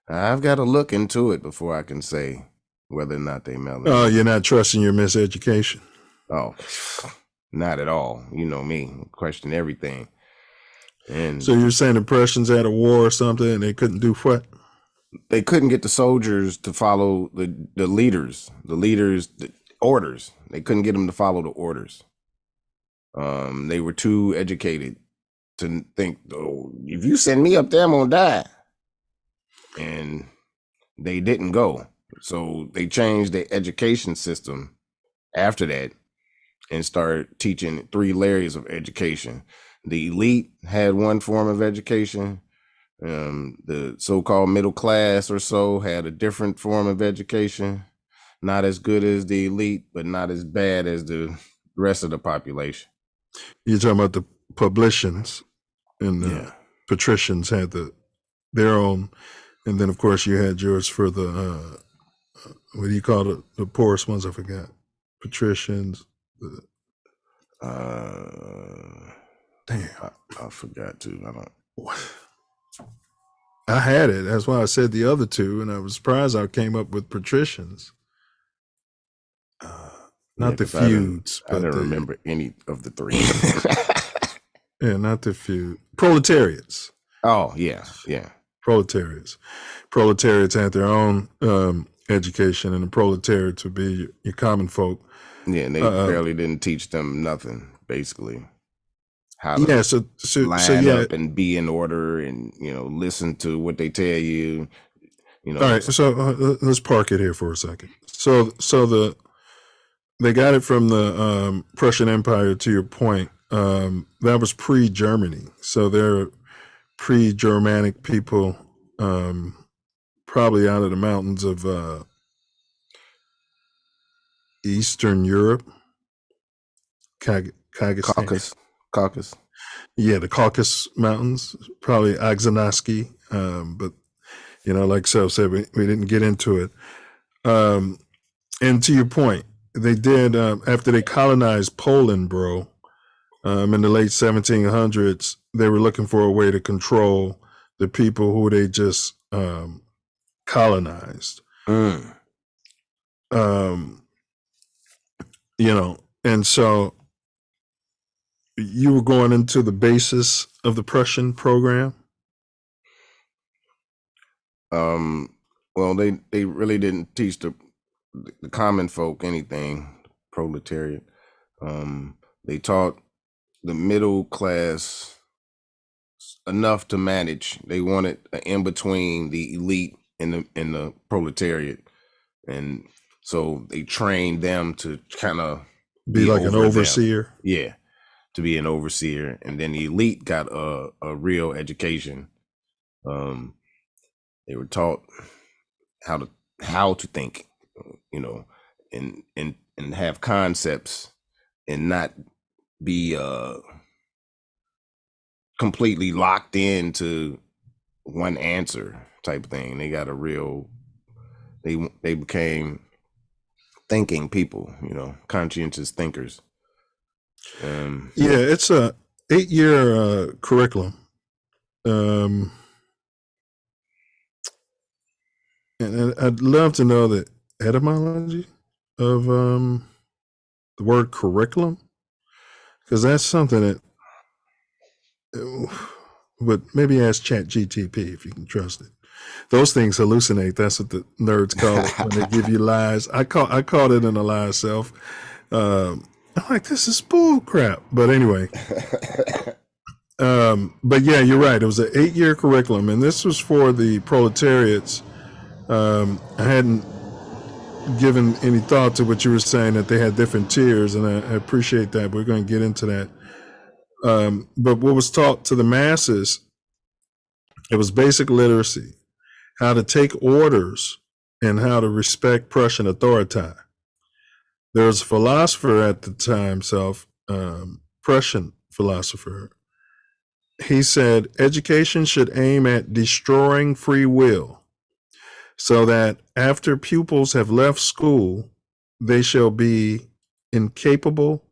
I've got to look into it before I can say whether or not they melanated. Oh, you're not trusting your miseducation? Oh, not at all. You know me, question everything. And so you're saying the Prussians had a war or something and they couldn't do what? They couldn't get the soldiers to follow the leaders, the orders. They couldn't get them to follow the orders. They were too educated to think, oh, if you send me up there, I'm gonna die. And they didn't go. So they changed their education system after that and started teaching 3 layers of education. The elite had one form of education. The so-called middle class or so had a different form of education, not as good as the elite, but not as bad as the rest of the population. You're talking about the publicans, and the patricians had their own, and then of course you had yours for the what do you call it? The poorest ones? I forgot. Patricians. Damn, I forgot to. I don't. I had it. That's why I said the other two, and I was surprised I came up with patricians. Not the feuds. I don't remember any of the 3. Yeah, not the feud. Proletariats. Oh, yeah, yeah. Proletariats. Proletariats had their own education, and the proletariats would be your common folk. Yeah, and they barely didn't teach them nothing, basically. How to line up and be in order, and listen to what they tell you. All right, so let's park it here for a second. So they got it from the Prussian Empire. To your point, that was pre-Germany, so they're pre-Germanic people, probably out of the mountains of Eastern Europe, Caucasus. Yeah, the Caucasus Mountains, probably Agzanaski, but like Self said, we didn't get into it. And to your point, they did after they colonized Poland, bro. In the late 1700s, they were looking for a way to control the people who they just colonized. And so you were going into the basis of the Prussian program? Well, they really didn't teach the common folk anything, proletariat. They taught the middle class enough to manage. They wanted an in between the elite and the proletariat, and so they trained them to kind of Be like an overseer. Yeah, to be an overseer, and then the elite got a real education. They were taught how to think, you know, and have concepts, and not be completely locked into one answer type thing. They got a real, they became thinking people, you know, conscientious thinkers. Yeah, it's a 8-year curriculum. And I'd love to know the etymology of the word curriculum, because that's something that, but maybe ask ChatGTP if you can trust it. Those things hallucinate. That's what the nerds call it when they give you lies. I caught it in a lie self. I'm like, this is bull crap. But anyway, but yeah, you're right. It was an 8-year curriculum, and this was for the proletariats. I hadn't given any thought to what you were saying, that they had different tiers, and I appreciate that. We're going to get into that. But what was taught to the masses, it was basic literacy, how to take orders, and how to respect Prussian authority. There was a philosopher at the time, Prussian philosopher. He said, education should aim at destroying free will, so that after pupils have left school, they shall be incapable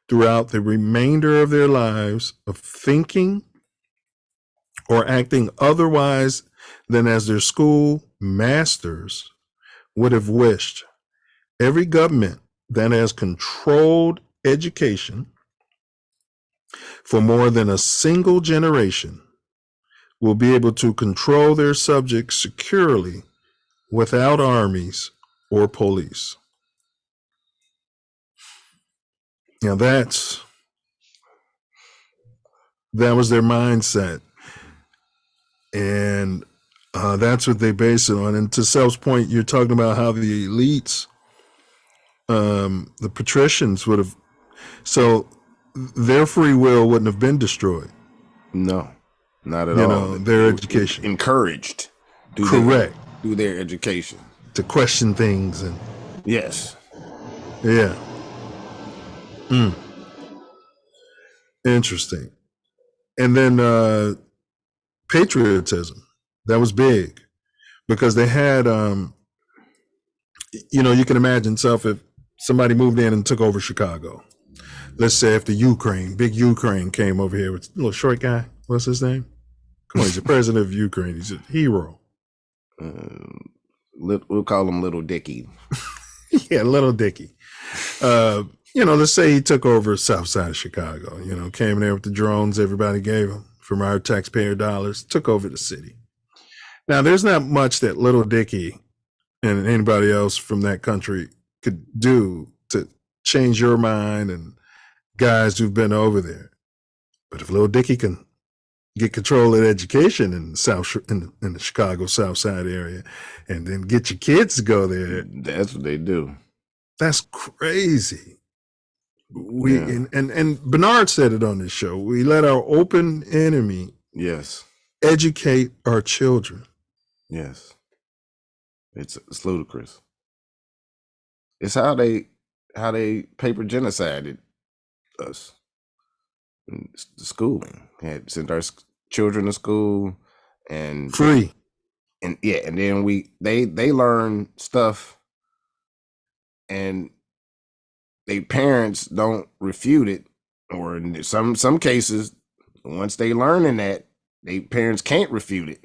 throughout the remainder of their lives of thinking or acting otherwise than as their school masters would have wished. Every government that has controlled education for more than a single generation will be able to control their subjects securely without armies or police. Now that was their mindset, and that's what they base it on. And to Self's point, you're talking about how the elites, the patricians would have, so their free will wouldn't have been destroyed. No, not at you all. Know, their education encouraged. Correct. Do their education. To question things and yes. Yeah. Interesting. And then patriotism, that was big, because they had you can imagine if somebody moved in and took over Chicago. Let's say if the big Ukraine came over here with a little short guy, what's his name? Come on, he's the president of Ukraine. He's a hero. We'll call him Little Dicky. Yeah, Little Dicky. Let's say he took over south side of Chicago, came there with the drones everybody gave him from our taxpayer dollars, took over the city. Now, there's not much that Little Dicky and anybody else from that country could do to change your mind and guys who've been over there. But if Little Dicky can get control of education in the Chicago South Side area, and then get your kids to go there, that's what they do. That's crazy. And Bernard said it on this show. We let our open enemy educate our children. Yes. It's ludicrous. It's how they paper genocided us. Schooling had sent our children to school and free, and then they learn stuff, and they parents don't refute it, or in some cases, once they learning that, they parents can't refute it,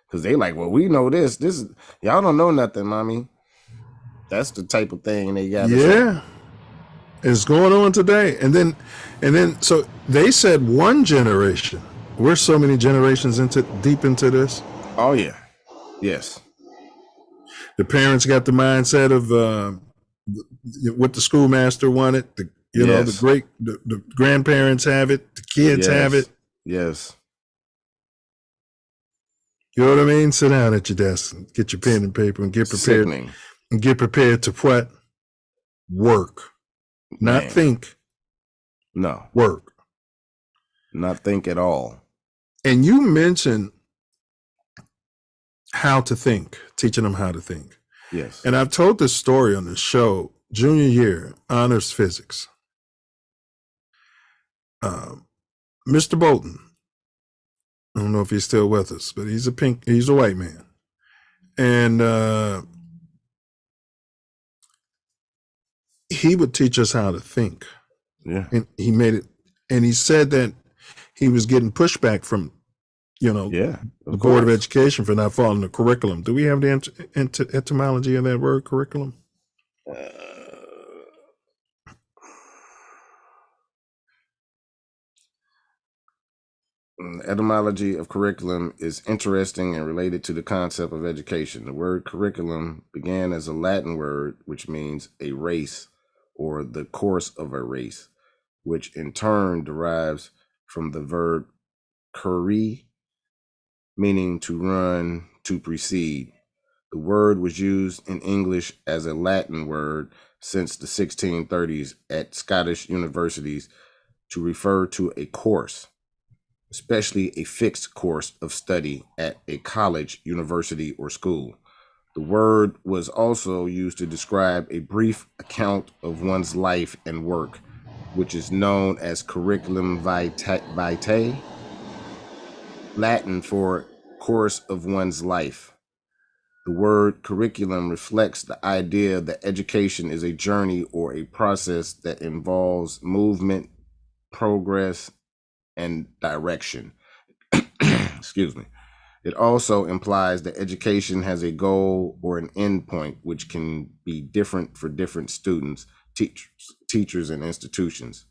because they like, well, we know this is, y'all don't know nothing, mommy. That's the type of thing they got. It's going on today. And then so they said one generation. We're so many generations deep into this. Oh yeah. Yes. The parents got the mindset of what the schoolmaster wanted. The grandparents have it. The kids have it. Yes. You know what I mean? Sit down at your desk and get your pen and paper and get prepared. Sickening. And get prepared to what? Work. Not think. No. Work. Not think at all. And you mentioned how to think, teaching them how to think. Yes. And I've told this story on the show, junior year, honors physics. Mr. Bolton, I don't know if he's still with us, but he's a white man. And he would teach us how to think. Yeah. And he made it, and he said that he was getting pushback from, the Board of Education for not following the curriculum. Do we have the etymology of that word, curriculum? Etymology of curriculum is interesting and related to the concept of education. The word curriculum began as a Latin word, which means a race or the course of a race, which in turn derives from the verb curri, meaning to run, to precede. The word was used in English as a Latin word since the 1630s at Scottish universities to refer to a course, especially a fixed course of study at a college, university, or school. The word was also used to describe a brief account of one's life and work, which is known as curriculum vitae, Latin for course of one's life. The word curriculum reflects the idea that education is a journey or a process that involves movement, progress, and direction. Excuse me. It also implies that education has a goal or an endpoint, which can be different for different students, teachers, and institutions.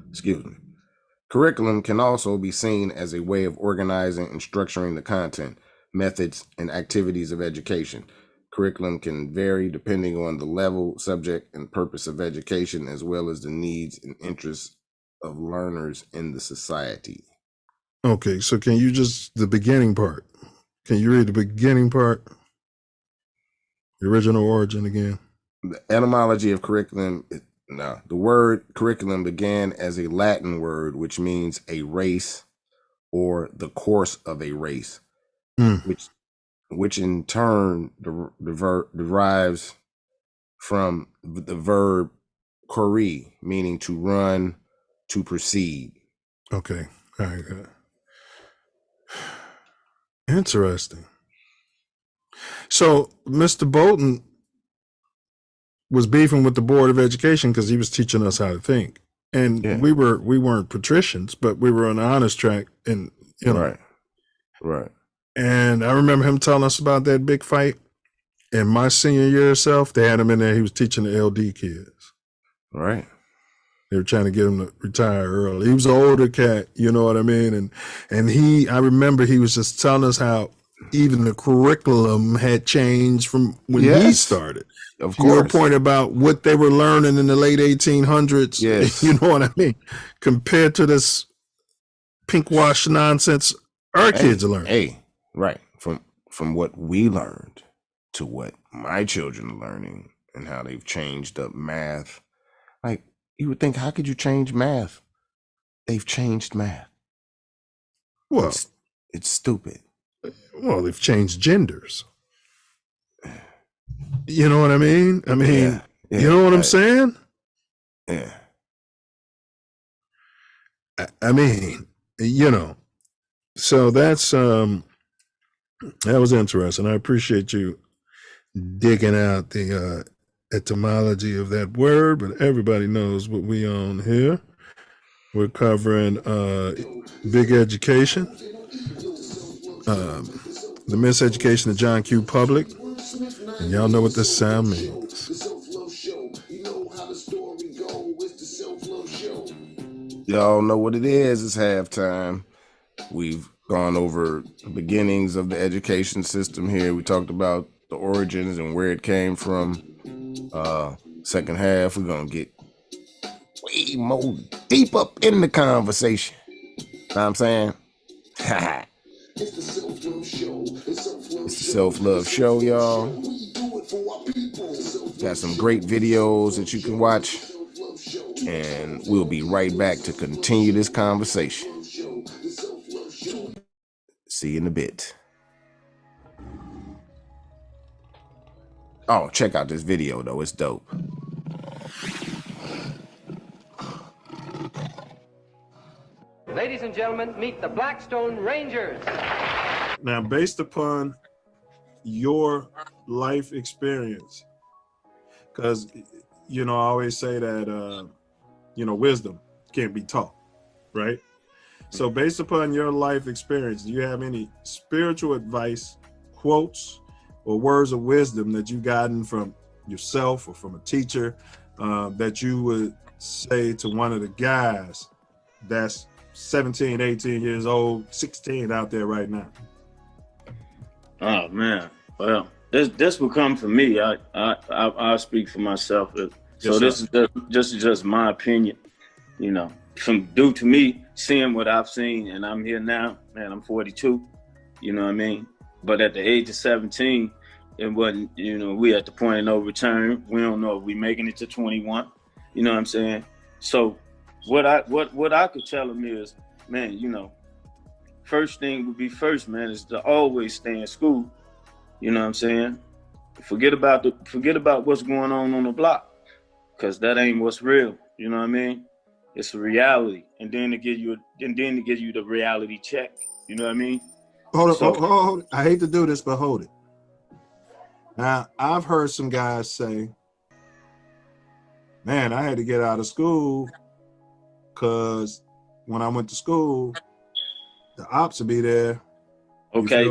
Excuse me. Curriculum can also be seen as a way of organizing and structuring the content, methods, and activities of education. Curriculum can vary depending on the level, subject, and purpose of education, as well as the needs and interests of learners in the society. Okay, so can you the beginning part? Can you read the beginning part? The original origin again? The etymology of curriculum, the word curriculum began as a Latin word, which means a race or the course of a race, which in turn derives from the verb curri, meaning to run, to proceed. Okay, all right, good. Interesting. So Mr. Bolton was beefing with the Board of Education because he was teaching us how to think, and we weren't patricians, but we were on the honors track, and right. And I remember him telling us about that big fight. In my senior year itself, they had him in there. He was teaching the LD kids. Right. They were trying to get him to retire early. He was an older cat, you know what I mean? And I remember he was just telling us how even the curriculum had changed from when he started. Of course. Your course. point about what they were learning in the late 1800s, Yes. you know what I mean? Compared to this pinkwash nonsense our kids are learning. Hey, right. From what we learned to what my children are learning and how they've changed up math. Like, you would think, how could you change math? They've changed math. Well, it's stupid. Well, they've changed genders. You know what I mean? I mean, you know what I'm saying? Yeah. I mean, so that's that was interesting. I appreciate you digging out the etymology of that word, but everybody knows what we own here. We're covering big education, the miseducation of John Q. Public, and y'all know what this sound means. Y'all know what it is. It's halftime. We've gone over the beginnings of the education system here. We talked about the origins and where it came from. Second half, we're gonna get way more deep up in the conversation. Know what I'm saying? It's the Self Luv Show. It's the Self Luv Show, y'all. Got some great videos that you can watch. And we'll be right back to continue this conversation. See you in a bit. Oh, check out this video, though. It's dope. Ladies and gentlemen, meet the Blackstone Rangers. Now, based upon your life experience, because, you know, I always say that, you know, wisdom can't be taught, right? So based upon your life experience, do you have any spiritual advice, quotes, or words of wisdom that you've gotten from yourself or from a teacher that you would say to one of the guys that's 17, 18 years old, 16 out there right now? Oh man, well, this will come from me. I'll speak for myself. So Yes, this is just my opinion, you know, from due to me seeing what I've seen, and I'm here now, man. I'm 42, you know what I mean. But at the age of 17, it wasn't, you know, we at the point of no return. We don't know if we making it to 21, you know what I'm saying. So what I could tell them is, man, you know, first thing would be first, man, is to always stay in school. You know what I'm saying? Forget about what's going on the block, because that ain't what's real. You know what I mean? It's a reality, and then to give you the reality check. You know what I mean? Hold it. I hate to do this, but hold it. Now, I've heard some guys say, man, I had to get out of school because when I went to school, the ops would be there. Okay.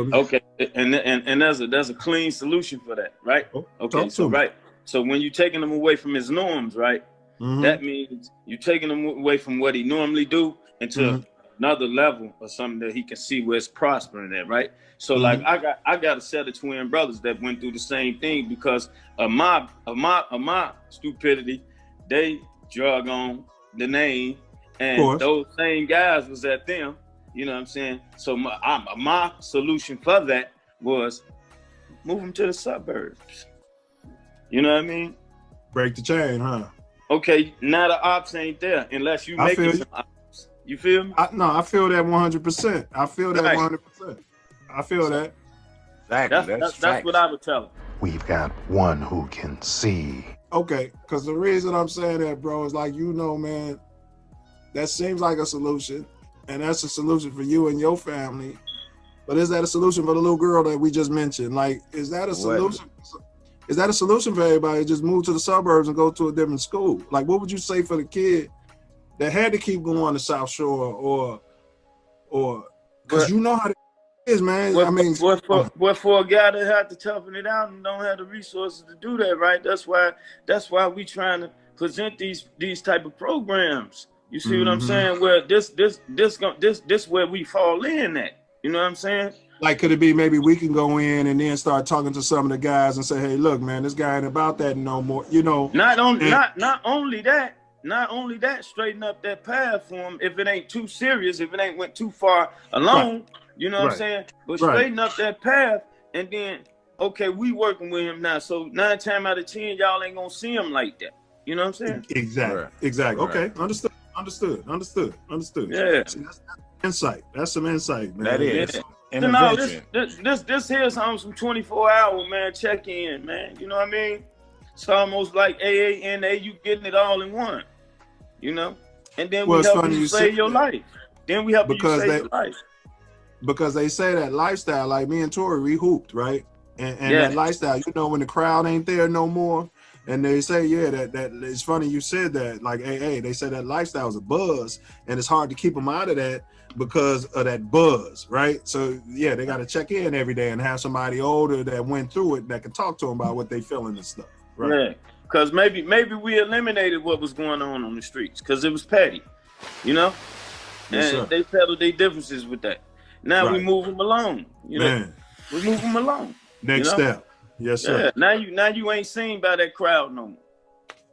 And there's a clean solution for that, right? Okay, so right. So when you're taking him away from his norms, right? Mm-hmm. That means you're taking him away from what he normally do into another level or something that he can see where it's prospering at, right? So like I got a set of twin brothers that went through the same thing because of my stupidity. They drug on the name, and those same guys was at them. You know what I'm saying? So my solution for that was move them to the suburbs. You know what I mean? Break the chain, huh? Okay, now the ops ain't there unless you make it some ops. You feel me? No, I feel that 100%. I feel that 100%. I feel that. Exactly. That's what I would tell them. We've got one who can see. Okay, because the reason I'm saying that, bro, is like, you know, man, that seems like a solution, and that's a solution for you and your family. But is that a solution for the little girl that we just mentioned? Like, is that a solution? Is that a solution for everybody? Just move to the suburbs and go to a different school? Like, what would you say for the kid that had to keep going to South Shore or because you know how it is, man. For a guy that had to toughen it out and don't have the resources to do that, right? That's why we trying to present these type of programs. You see what I'm saying? Where this where we fall in at. You know what I'm saying? Like, could it be maybe we can go in and then start talking to some of the guys and say, hey, look, man, this guy ain't about that no more. You know, not only that, straighten up that path for him if it ain't too serious, if it ain't went too far along. You know what I'm saying? But straighten up that path, and then okay, we working with him now. So 9 times out of 10, y'all ain't gonna see him like that. You know what I'm saying? Exactly. Okay, understood. Yeah. See, that's insight. That's some insight, man. That is. No, this here's some 24-hour, man, check-in, man. You know what I mean? It's almost like AANA, you getting it all in one. You know? And then we help you save your life. Then we help you save your life. Because they say that lifestyle, like me and Tori, we hooped, right? And that lifestyle, you know, when the crowd ain't there no more, and they say, that it's funny you said that, like AA, they say that lifestyle is a buzz, and it's hard to keep them out of that because of that buzz, right? So yeah, they got to check in every day and have somebody older that went through it that can talk to them about what they feeling and stuff, right? Yeah, because maybe we eliminated what was going on the streets because it was petty. you know, Yes, and sir. they settled their differences with that. Now we Right. move them along, you know. Man. We move them along. Next you know? step. Yes, sir. Yeah. Now you ain't seen by that crowd no more.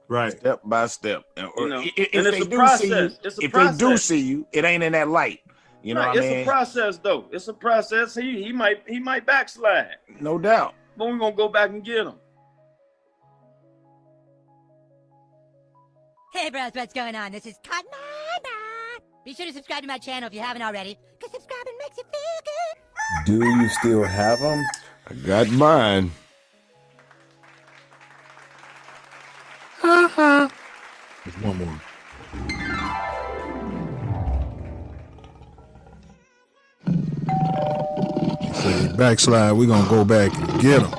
Right. Step by step. You know, If and it's they a do see you, process. It's a if they do process. see you, it ain't in that light. You know Right, what I it's mean? a process though. It's a process. He might backslide. No doubt. But we're gonna go back and get him. Hey bros, what's going on? This is Cotton. Be sure to subscribe to my channel if you haven't already, because subscribing makes you feel good. Do you still have them? I got mine. There's one more. So backslide, we're gonna go back and get them.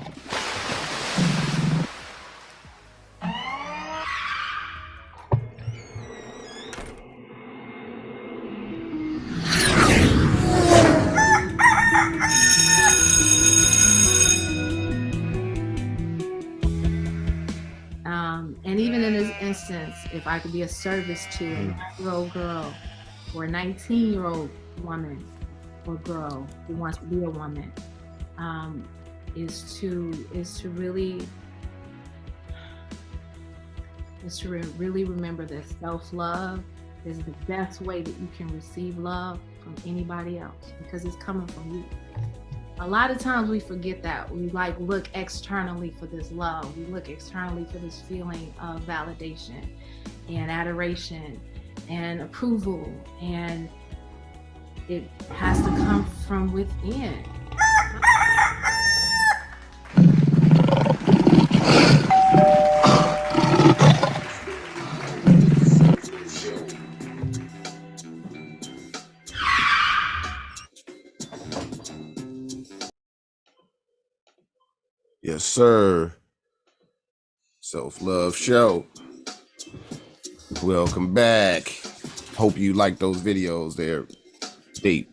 And even in this instance, if I could be of service to a 9-year-old girl or a 19-year-old woman or girl who wants to be a woman, is to really remember that self-love is the best way that you can receive love from anybody else, because it's coming from you. A lot of times we forget that. We look externally for this love. We look externally for this feeling of validation and adoration and approval, and it has to come from within. Yes, sir. Self Love Show. Welcome back. Hope you like those videos. They're deep.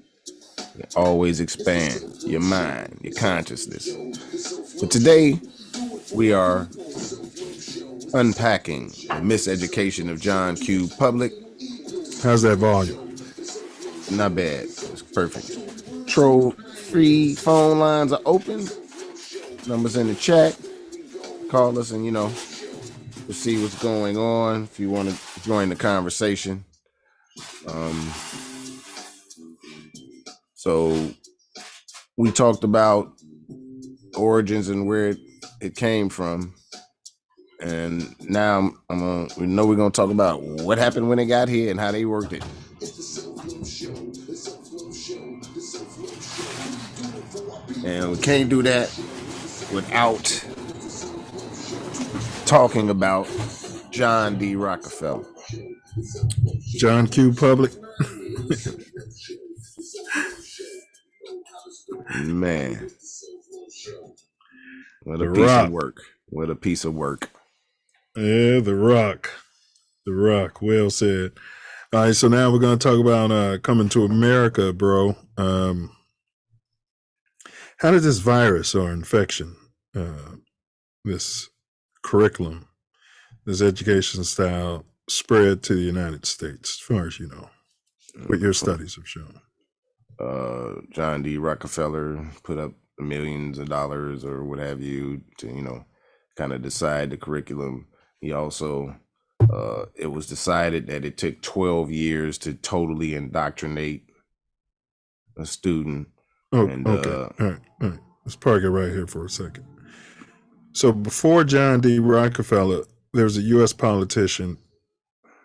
They always expand your mind, your consciousness. But today, we are unpacking the miseducation of John Q. Public. How's that volume? Not bad. It's perfect. Troll-free phone lines are open. Numbers in the chat. Call us and, we'll see what's going on if you want to join the conversation. So we talked about origins and where it came from. And now we know we're going to talk about what happened when it got here and how they worked it. And we can't do that without talking about John D. Rockefeller. John Q. Public. Man. What a The piece Rock. of work. What a piece of work. Yeah, The Rock. The Rock. Well said. All right, so now we're going to talk about coming to America, bro. How did this virus or infection, this curriculum, this education style spread to the United States, as far as you know, what your studies have shown? John D. Rockefeller put up millions of dollars or what have you to, kind of decide the curriculum. He also, it was decided that it took 12 years to totally indoctrinate a student. Oh, and, okay. All right. Let's park it right here for a second. So before John D. Rockefeller, there was a U.S. politician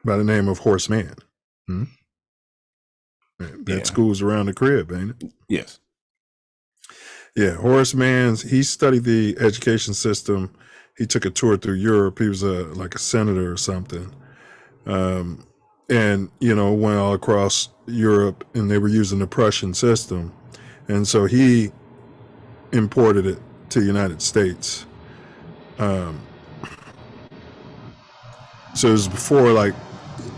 by the name of Horace Mann. That school's around the crib, ain't it? Yes. Yeah, Horace Mann, he studied the education system. He took a tour through Europe. He was like a senator or something. And, went all across Europe, and they were using the Prussian system. And so he imported it to the United States. So it was before,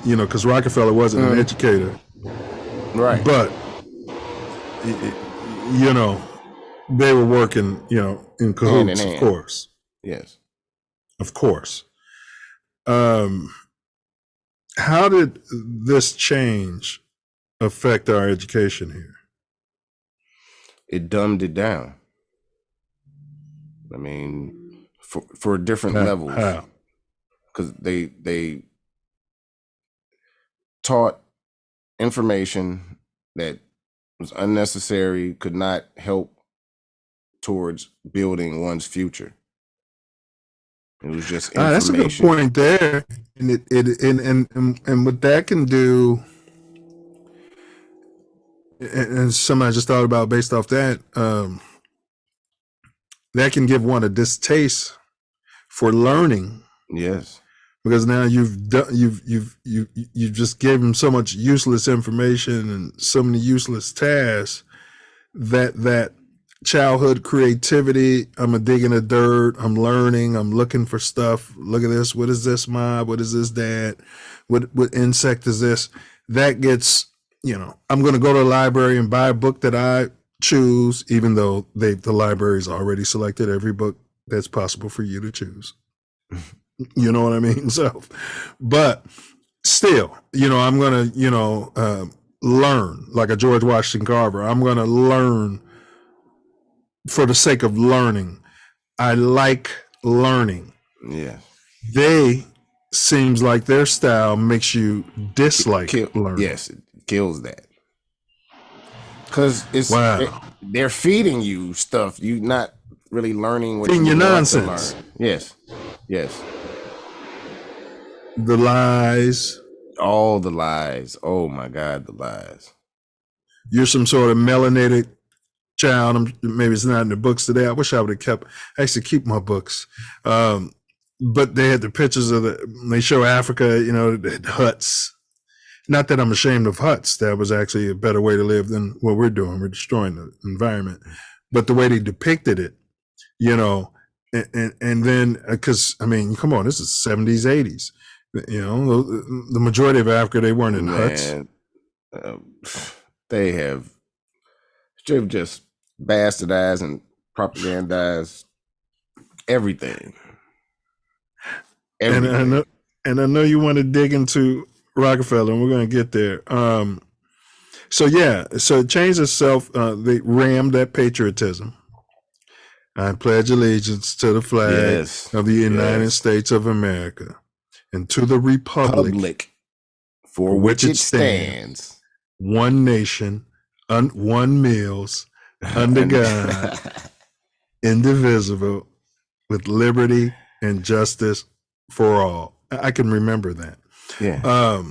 because Rockefeller wasn't an educator. Right. But, they were working, in cahoots, hand. of course. Yes. Of course. How did this change affect our education here? It dumbed it down. I mean, for different levels, because they taught information that was unnecessary, could not help towards building one's future. It was just information. That's a good point there, and what that can do, and something I just thought about based off that, that can give one a distaste for learning. Yes, because now you've just gave them so much useless information and so many useless tasks that childhood creativity. I'm a dig in the dirt. I'm learning. I'm looking for stuff. Look at this. What is this mob? What is this that? What insect is this? That gets, I'm going to go to the library and buy a book that I choose, even though the library's already selected every book that's possible for you to choose. You know what I mean? So, but still, I'm going to, learn like a George Washington Carver. I'm going to learn for the sake of learning. I like learning. Yeah. They seems like their style makes you dislike learning. Yes, it kills that. Because they're feeding you stuff. You're not really learning what you want to learn. Yes. The lies. All the lies. Oh my God, the lies. You're some sort of melanated child. Maybe it's not in the books today. I wish I would have kept. I used to keep my books, but they had the pictures of they show Africa. The huts. Not that I'm ashamed of huts. That was actually a better way to live than what we're doing. We're destroying the environment, but the way they depicted it, and then because come on, this is 70s, 80s. The majority of Africa, they weren't in huts. They've just bastardized and propagandized everything. And I know you want to dig into Rockefeller, and we're going to get there. So it changed itself. They rammed that patriotism. I pledge allegiance to the flag of the United States of America and to the republic for which it stands, one nation, one meals, under God, indivisible, with liberty and justice for all. I can remember that. Yeah.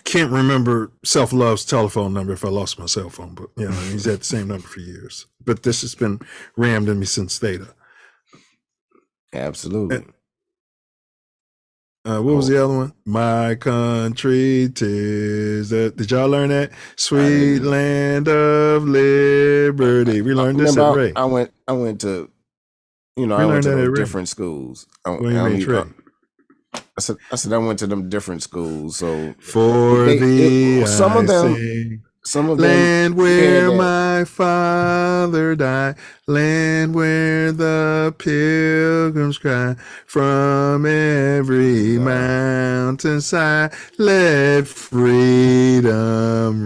Can't remember Self Luv's telephone number if I lost my cell phone, but he's had the same number for years. But this has been rammed in me since Theta. Absolutely. What was the other one? My country, 'tis that. Did y'all learn that? Sweet land of liberty. We learned this at Ray. I went to, I went to those different schools. I said I went to them different schools. So some of them land where my father died, land where the pilgrims cry, from every mountainside, let freedom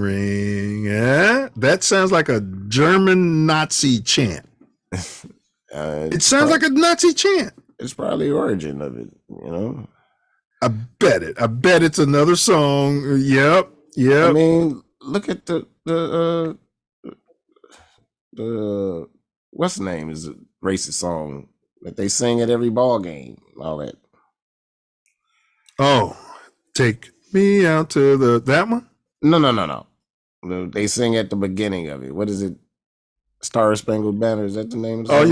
ring. That sounds like a German Nazi chant. It sounds like a Nazi chant. It's probably the origin of it, I bet it's another song. Yep. I mean, look at the what's the name is a racist song that they sing at every ball game, all that. Oh, take me out to that one? No. They sing at the beginning of it. What is it? Star Spangled Banner, is that the name of the song?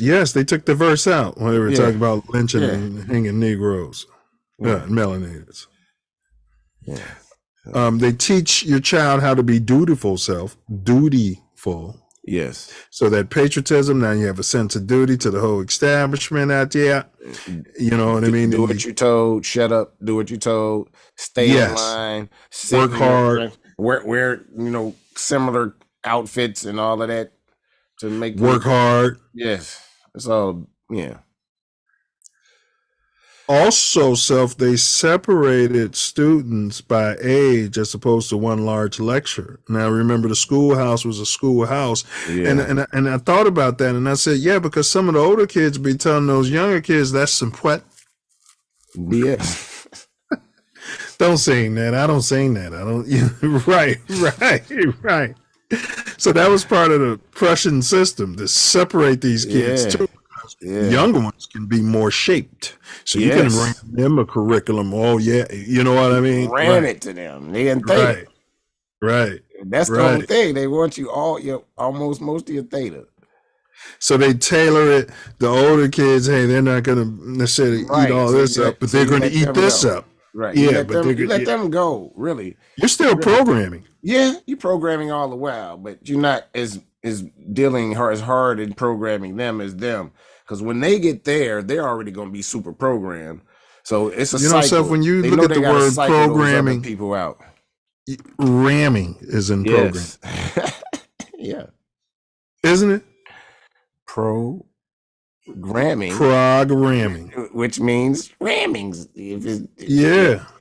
Yes. They took the verse out when they were talking about lynching and hanging Negroes, melanateds. Yeah. They teach your child how to be dutiful. Yes. So that patriotism, now you have a sense of duty to the whole establishment out there. You know what I mean? Do what you're told, shut up, do what you're told, stay in line, work hard, wear similar outfits and all of that to make work hard. Yes. It's all Also, they separated students by age as opposed to one large lecture. Now, remember, the schoolhouse was a schoolhouse. Yeah. And I thought about that, and I said, yeah, because some of the older kids be telling those younger kids that's some what? BS. Don't sing that. I don't sing that. I don't. Right. So that was part of the Prussian system to separate these kids too. Yeah. Younger ones can be more shaped, so you can bring them a curriculum. Oh yeah, you know what I mean. Ran it to them. They didn't think it. Right. That's the whole thing. They want you almost most of your theta. So they tailor it. The older kids, hey, they're not going to necessarily eat all this up, but they're going to eat this up. Right. Yeah, you let them go. Really. You're still programming. Yeah, you're programming all the while, but you're not as dealing as hard in programming them as them. Because when they get there, they're already going to be super programmed. So it's a cycle. So when you they look know at the gotta word cycle those other programming, people out. Ramming is in program. Yeah. Isn't it? Programming, which means rammings.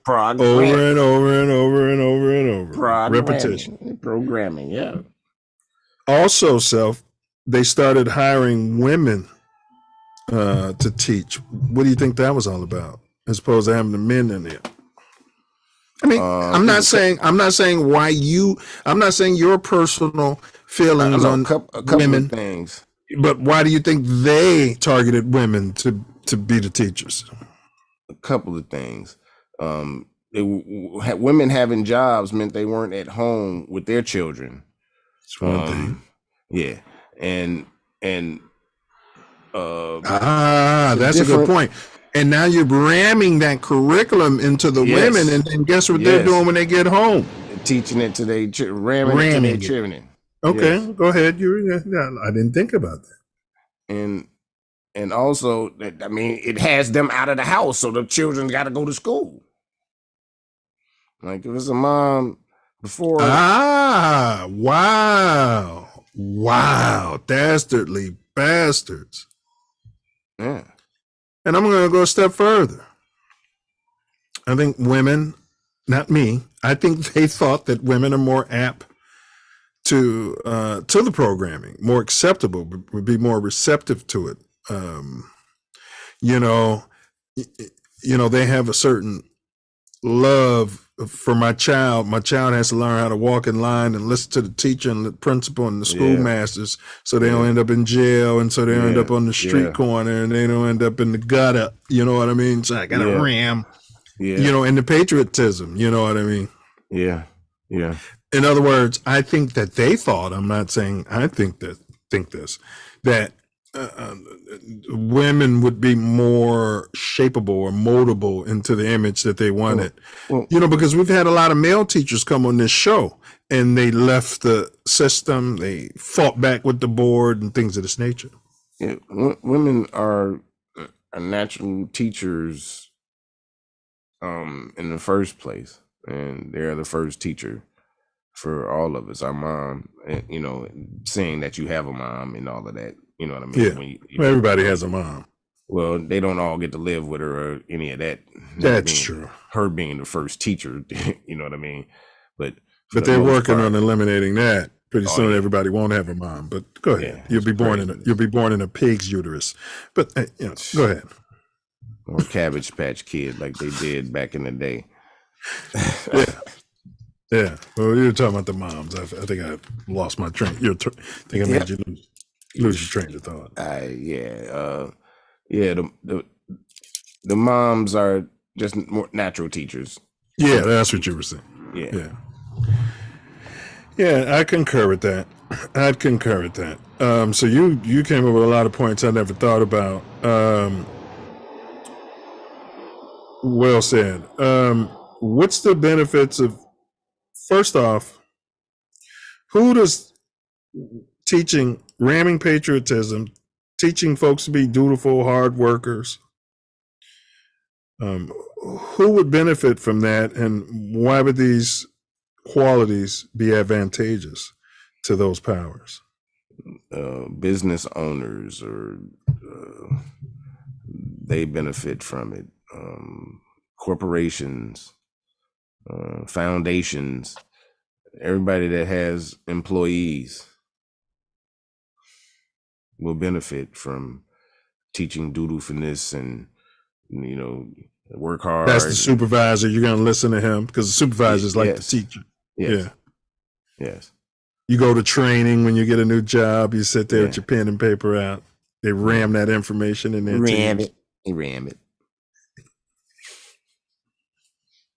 Prog over and over and over and over and over. Repetition. Programming, yeah. Also, they started hiring women to teach. What do you think that was all about? As opposed to having the men in there. I mean, I'm not saying why I'm not saying your personal feelings on a couple women of things. But why do you think they targeted women to be the teachers? A couple of things. Women having jobs meant they weren't at home with their children. That's one thing. Yeah, and that's a good point. And now you're ramming that curriculum into the women, and then guess what they're doing when they get home? Teaching it to their ramming it to their children. Okay, go ahead. I didn't think about that. And also, I mean, it has them out of the house, so the children got to go to school. Like if it's a mom before. Wow, dastardly bastards. Yeah. And I'm going to go a step further. I think women, not me, I think they thought that women are more apt to the programming, more acceptable, would be more receptive to it. They have a certain love for my child. My child has to learn how to walk in line and listen to the teacher and the principal and the schoolmasters, so they don't end up in jail, and so they don't end up on the street corner, and they don't end up in the gutter. You know what I mean? So I got to ram. Yeah. And the patriotism. You know what I mean? Yeah. In other words, I think that they thought, I'm not saying I think this, that women would be more shapeable or moldable into the image that they wanted. Because we've had a lot of male teachers come on this show and they left the system, they fought back with the board and things of this nature. Yeah, women are natural teachers in the first place, and they're the first teacher for all of us. Our mom, seeing that you have a mom and all of that, you know what I mean? Yeah, everybody has a mom. Well, they don't all get to live with her or any of that. That's true. Her being the first teacher, you know what I mean? But they're working on eliminating that. Pretty soon, everybody won't have a mom. But go ahead. You'll be born in a pig's uterus. But go ahead. Or Cabbage Patch Kid, like they did back in the day. Yeah. Well, you were talking about the moms. I think I lost my train. I think I made you lose your train of thought. The moms are just more natural teachers. Yeah, that's what you were saying. Yeah, I concur with that. So you came up with a lot of points I never thought about. Well said. What's the benefits of, first off, who does teaching, ramming patriotism, teaching folks to be dutiful, hard workers, who would benefit from that, and why would these qualities be advantageous to those powers? Business owners, or they benefit from it. corporations, foundations, everybody that has employees will benefit from teaching dutifulness and, work hard. That's the supervisor. You're going to listen to him because the supervisor is like the teacher. Yes. Yeah. Yes. You go to training when you get a new job. You sit there with your pen and paper out. They ram that information in there. Ram it. He ram it.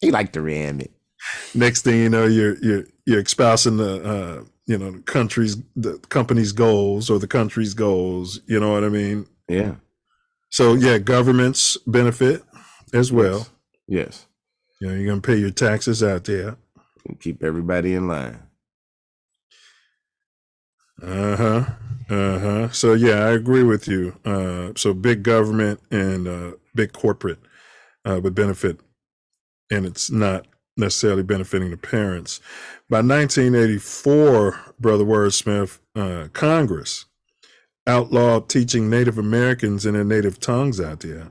He like to ram it. Next thing you know, you're espousing the the company's goals or the country's goals. You know what I mean? Yeah. So governments benefit as well. Yes. You're gonna pay your taxes out there and keep everybody in line. So I agree with you. So big government and big corporate would benefit, and it's not necessarily benefiting the parents. By 1984, Brother Wordsmith, Congress outlawed teaching Native Americans in their native tongues out there.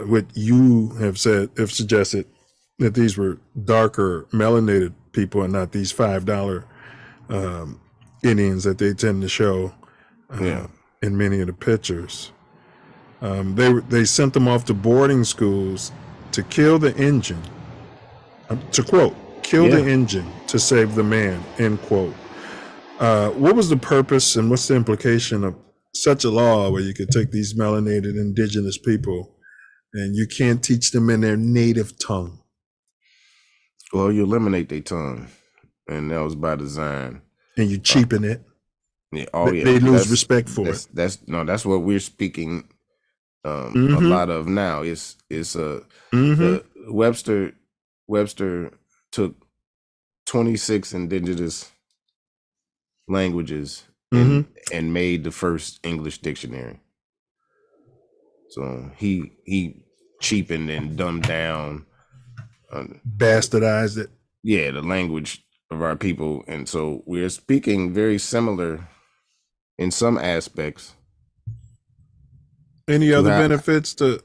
What you have suggested that these were darker, melanated people and not these $5 Indians that they tend to show in many of the pictures. They sent them off to boarding schools to kill the engine. To quote, kill the engine to save the man, end quote. What was the purpose and what's the implication of such a law where you could take these melanated indigenous people and you can't teach them in their native tongue? Well, you eliminate their tongue, and that was by design. And you cheapen it. Yeah, They lose respect for it. That's what we're speaking a lot of now. Webster took 26 indigenous languages and made the first English dictionary. So he cheapened and dumbed down, bastardized it. Yeah, the language of our people, and so we're speaking very similar in some aspects. Any other benefits to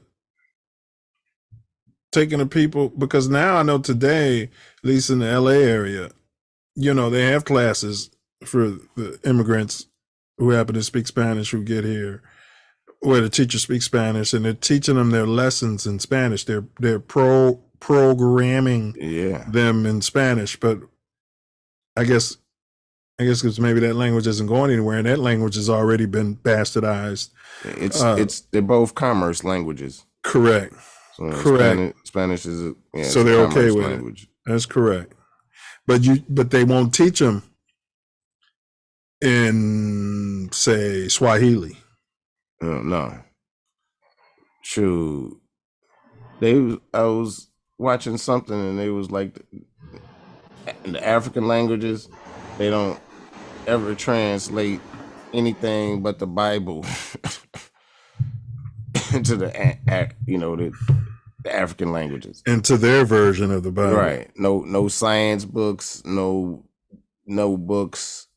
taking the people? Because now I know today, at least in the LA area, they have classes for the immigrants who happen to speak Spanish who get here, where the teacher speaks Spanish and they're teaching them their lessons in Spanish. They're programming them in Spanish, but I guess because maybe that language isn't going anywhere, and that language has already been bastardized. They're both commerce languages. Correct. So correct. Spanish is so they're okay with language. It. That's correct. But they won't teach them in, say, Swahili. No. Shoot. I was watching something and they was like in the African languages, they don't ever translate anything but the Bible into the African languages. Into their version of the Bible. Right. No science books, no books,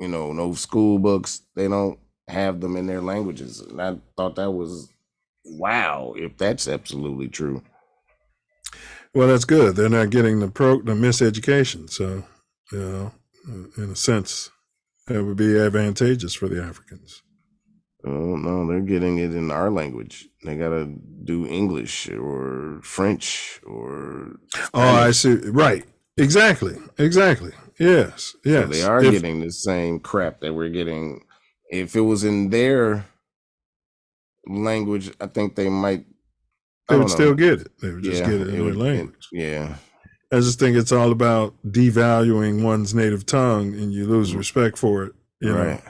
no school books. They don't have them in their languages. And I thought that was wow, if that's absolutely true. Well, that's good. They're not getting the miseducation. So, in a sense, that would be advantageous for the Africans. Oh, no, they're getting it in our language. They got to do English or French or Spanish. Oh, I see. Right. Exactly. Yes. So they are getting the same crap that we're getting. If it was in their language, I think they might. They would still get it. They would just get it in their language. I just think it's all about devaluing one's native tongue, and you lose respect for it. Right.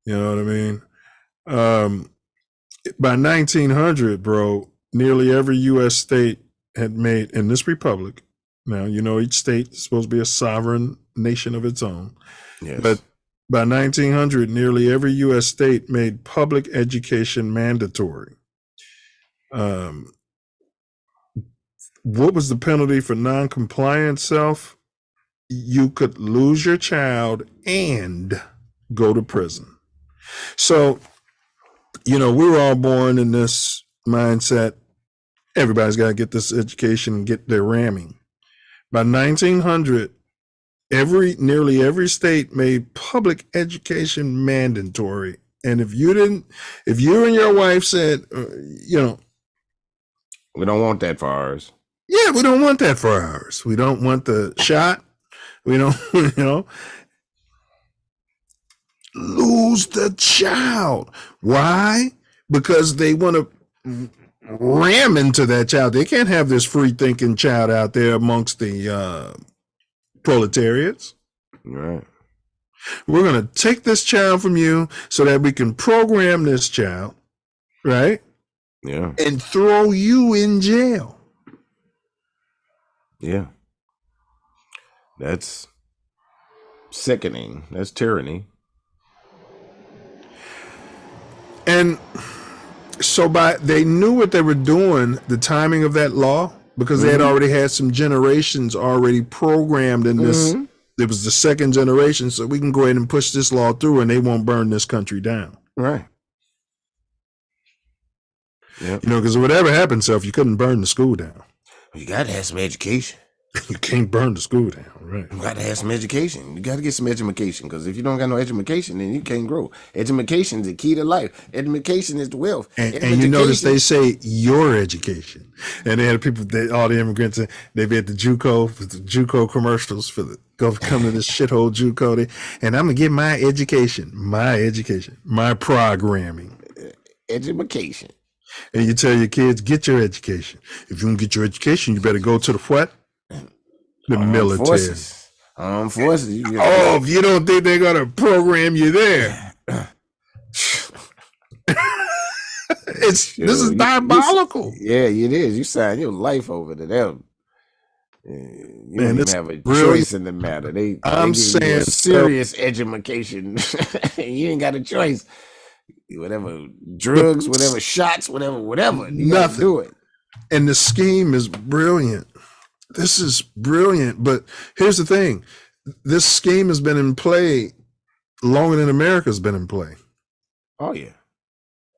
You know what I mean? By 1900, bro, nearly every U.S. state had made, in this republic, now, each state is supposed to be a sovereign nation of its own. Yes. But by 1900, nearly every U.S. state made public education mandatory. What was the penalty for non-compliance, Self? You could lose your child and go to prison. So, we were all born in this mindset, everybody's got to get this education and get their ramming. By 1900, nearly every state made public education mandatory. And if you and your wife said, we don't want that for ours. Yeah, we don't want that for ours. We don't want the shot. We don't, lose the child. Why? Because they want to ram into that child. They can't have this free thinking child out there amongst the proletariats. Right. We're going to take this child from you so that we can program this child, right? Yeah. And throw you in jail. Yeah. That's sickening. That's tyranny. And so they knew what they were doing, the timing of that law, because they had already had some generations already programmed in this. It was the second generation, so we can go ahead and push this law through and they won't burn this country down. Right. Yep. Because whatever happened, Self, you couldn't burn the school down. You got to have some education. You can't burn the school down, right? You got to have some education. You got to get some education, because if you don't got no education, then you can't grow. Education is the key to life. Education is the wealth. And you notice they say your education. And they had people, all the immigrants, they've had the JUCO commercials for come to this shithole JUCO. And I'm going to get my education, my programming. Education. And you tell your kids, get your education. If you don't get your education, you better go to the what? The military. Armed forces. If you don't think they're going to program you there. This is diabolical. Yeah, it is. You sign your life over to them. You don't even have a choice in the matter. They give you a serious education. You ain't got a choice. Whatever drugs, whatever shots, whatever. You got to do it. And the scheme is brilliant. This is brilliant. But here's the thing. This scheme has been in play longer than America's been in play. Oh, yeah.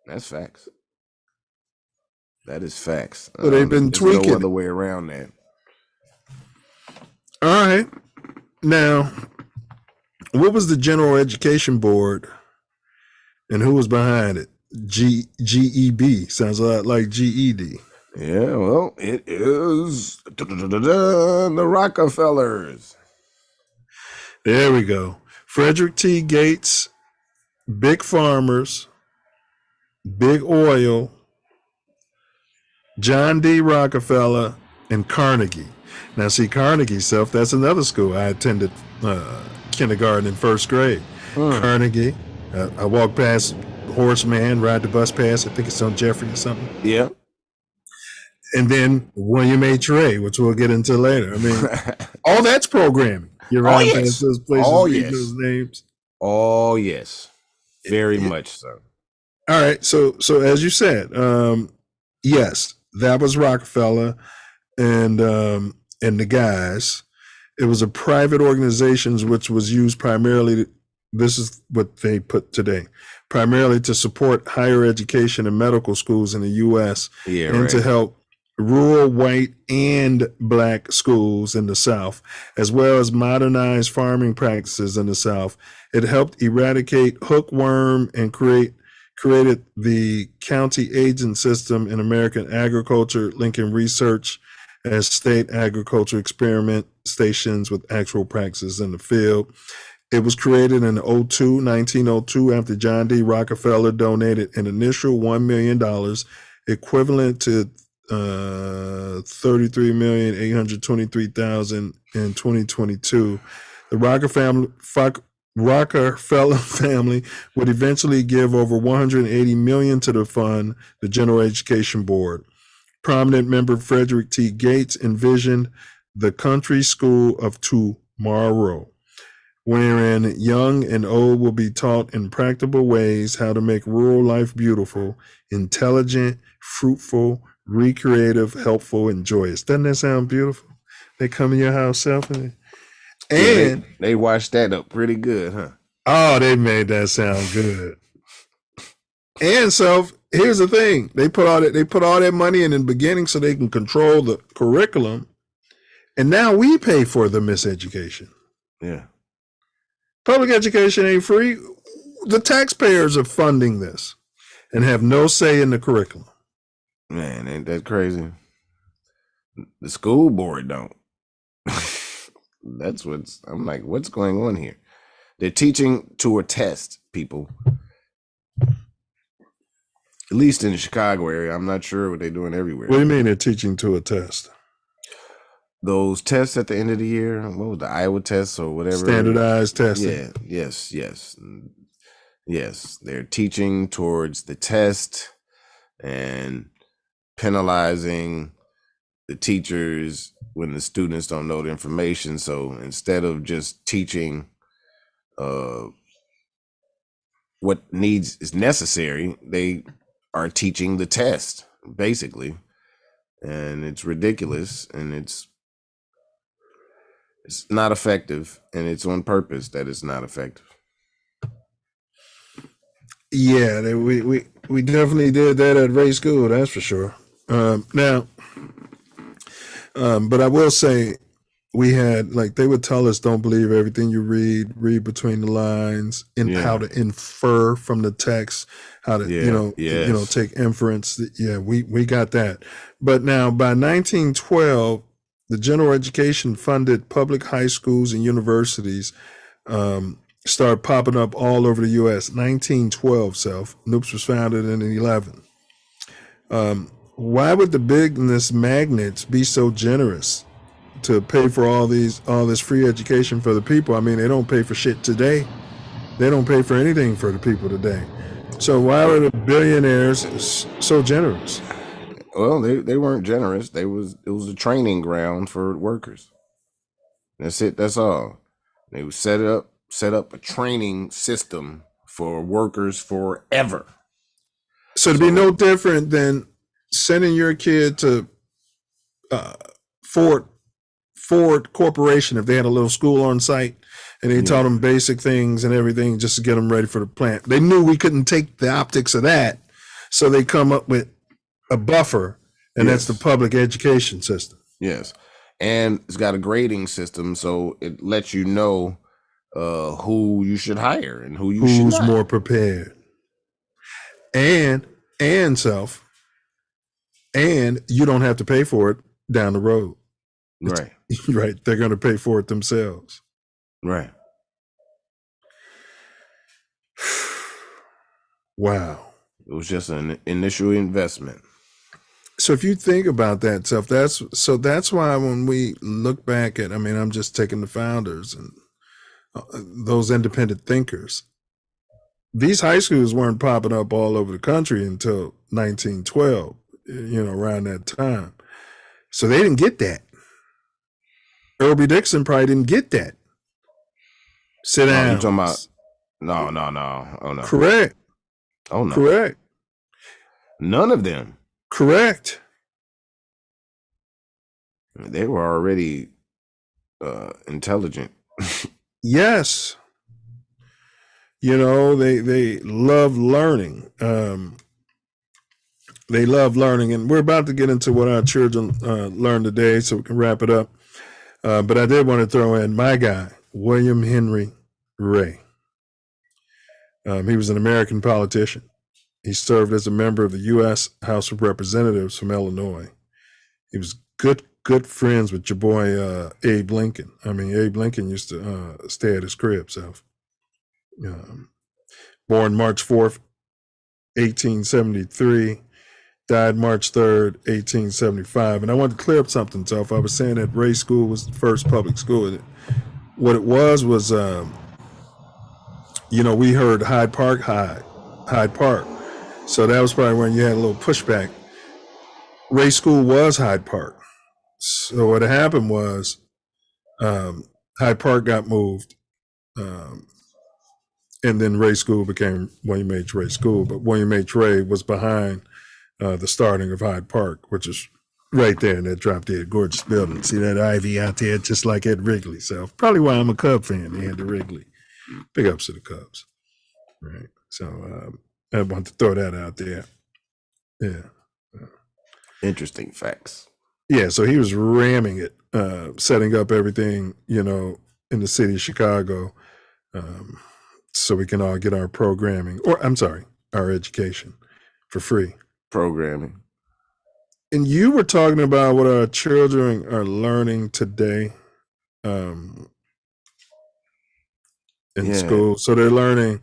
That's facts. That is facts. So they've been tweaking. There's no other way around that. All right. Now, what was the General Education Board and who was behind it? GEB. Sounds a lot like GED. Yeah, well, it is the Rockefellers. There we go. Frederick T. Gates, Big Farmers, Big Oil, John D. Rockefeller, and Carnegie. Now, see, Carnegie, Self, that's another school. I attended kindergarten and first grade. Carnegie. I walked past Horace Mann, ride the bus past. I think it's on Jeffrey or something. Yeah. And then William H. Ray, which we'll get into later. I mean, all that's programming. You're right. Past those places, those names. Oh, yes. Very much so. All right. So as you said, yes, that was Rockefeller and the guys. It was a private organization which was used primarily. This is what they put today, primarily to support higher education and medical schools in the U.S. To help rural white and black schools in the South, as well as modernize farming practices in the South. It helped eradicate hookworm and created the county agent system in American agriculture, linking research as state agriculture experiment stations with actual practices in the field. It was created in 1902 after John D. Rockefeller donated an initial $1 million, equivalent to $33,823,000 in 2022. The Rockefeller family would eventually give over $180 million to the fund, the General Education Board. Prominent member Frederick T. Gates envisioned the country school of tomorrow, wherein young and old will be taught in practical ways how to make rural life beautiful, intelligent, fruitful, recreative, helpful, and joyous. Doesn't that sound beautiful? They come in your house, Self, and they washed that up pretty good, huh? Oh, they made that sound good. And Self, here's the thing: they put all that money in the beginning so they can control the curriculum, and now we pay for the miseducation. Yeah. Public education ain't free. The taxpayers are funding this and have no say in the curriculum. Man, ain't that crazy? The school board don't. I'm like, what's going on here? They're teaching to a test, people. At least in the Chicago area. I'm not sure what they're doing everywhere. What do you mean they're teaching to a test? Those tests at the end of the year, what was the Iowa tests or whatever? Standardized testing. Yeah, yes. They're teaching towards the test and penalizing the teachers when the students don't know the information. So instead of just teaching what is necessary, they are teaching the test, basically. And it's ridiculous, and it's not effective, and it's on purpose that it's not effective. Yeah, we definitely did that at Ray School, that's for sure. But I will say, we had, like, they would tell us, don't believe everything you read between the lines, and how to infer from the text, how to take inference. Yeah, we got that. But now by 1912, the general education funded public high schools and universities started popping up all over the U.S. 1912, Self. Noops was founded in 11. Why would the business magnates be so generous to pay for all this free education for the people? I mean, they don't pay for shit today. They don't pay for anything for the people today. So why were the billionaires so generous? Well, they weren't generous. It was a training ground for workers. That's it. That's all. They would set up a training system for workers forever. So it'd be no different than sending your kid to Ford Corporation if they had a little school on site and they taught them basic things and everything just to get them ready for the plant. They knew we couldn't take the optics of that, so they come up with a buffer, and that's the public education system. Yes. And it's got a grading system, so it lets you know who you should hire and who's more prepared. And Self, and you don't have to pay for it down the road. Right. Right. They're going to pay for it themselves. Right. Wow. It was just an initial investment. So if you think about that, Self, that's why when we look back at, I mean, I'm just taking the founders and those independent thinkers. These high schools weren't popping up all over the country until 1912, around that time. So they didn't get that. Irby Dixon probably didn't get that. Sit down. You're talking about, no. Oh, no. Correct. Oh, no. Correct. None of them. Correct. They were already intelligent. Yes. They love learning. They love learning. And we're about to get into what our children learn today, so we can wrap it up. But I did want to throw in my guy, William Henry Ray. He was an American politician. He served as a member of the U.S. House of Representatives from Illinois. He was good friends with your boy Abe Lincoln. I mean, Abe Lincoln used to stay at his crib. So, born March 4th, 1873, died March 3rd, 1875. And I wanted to clear up something. So if I was saying that Ray School was the first public school, what it was, we heard Hyde Park. So that was probably when you had a little pushback. Ray School was Hyde Park. So what happened was Hyde Park got moved, and then Ray School became William H. Ray School. But William H. Ray was behind the starting of Hyde Park, which is right there in that drop-dead gorgeous building. See that ivy out there, just like at Wrigley. So probably why I'm a Cub fan. They had the Wrigley. Big ups to the Cubs. Right. So I want to throw that out there. Yeah. Interesting facts. Yeah, so he was ramming it, setting up everything, in the city of Chicago, so we can all get our programming, or I'm sorry, our education for free. Programming. And you were talking about what our children are learning today in school. So they're learning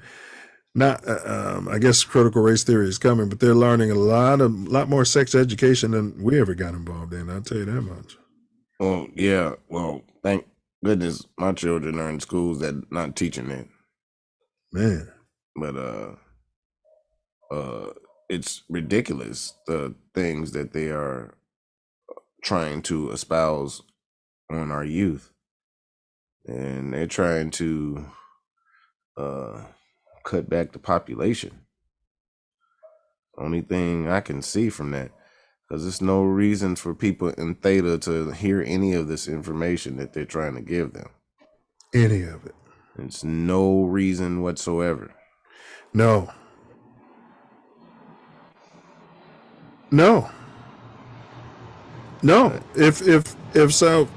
not, I guess critical race theory is coming, but they're learning a lot more sex education than we ever got involved in. I'll tell you that much. Well, yeah. Well, thank goodness my children are in schools that not teaching it. Man. But it's ridiculous the things that they are trying to espouse on our youth. And they're trying to cut back the population. Only thing I can see from that, because there's no reason for people in Theta to hear any of this information that they're trying to give them. Any of it. It's no reason whatsoever. No. If so,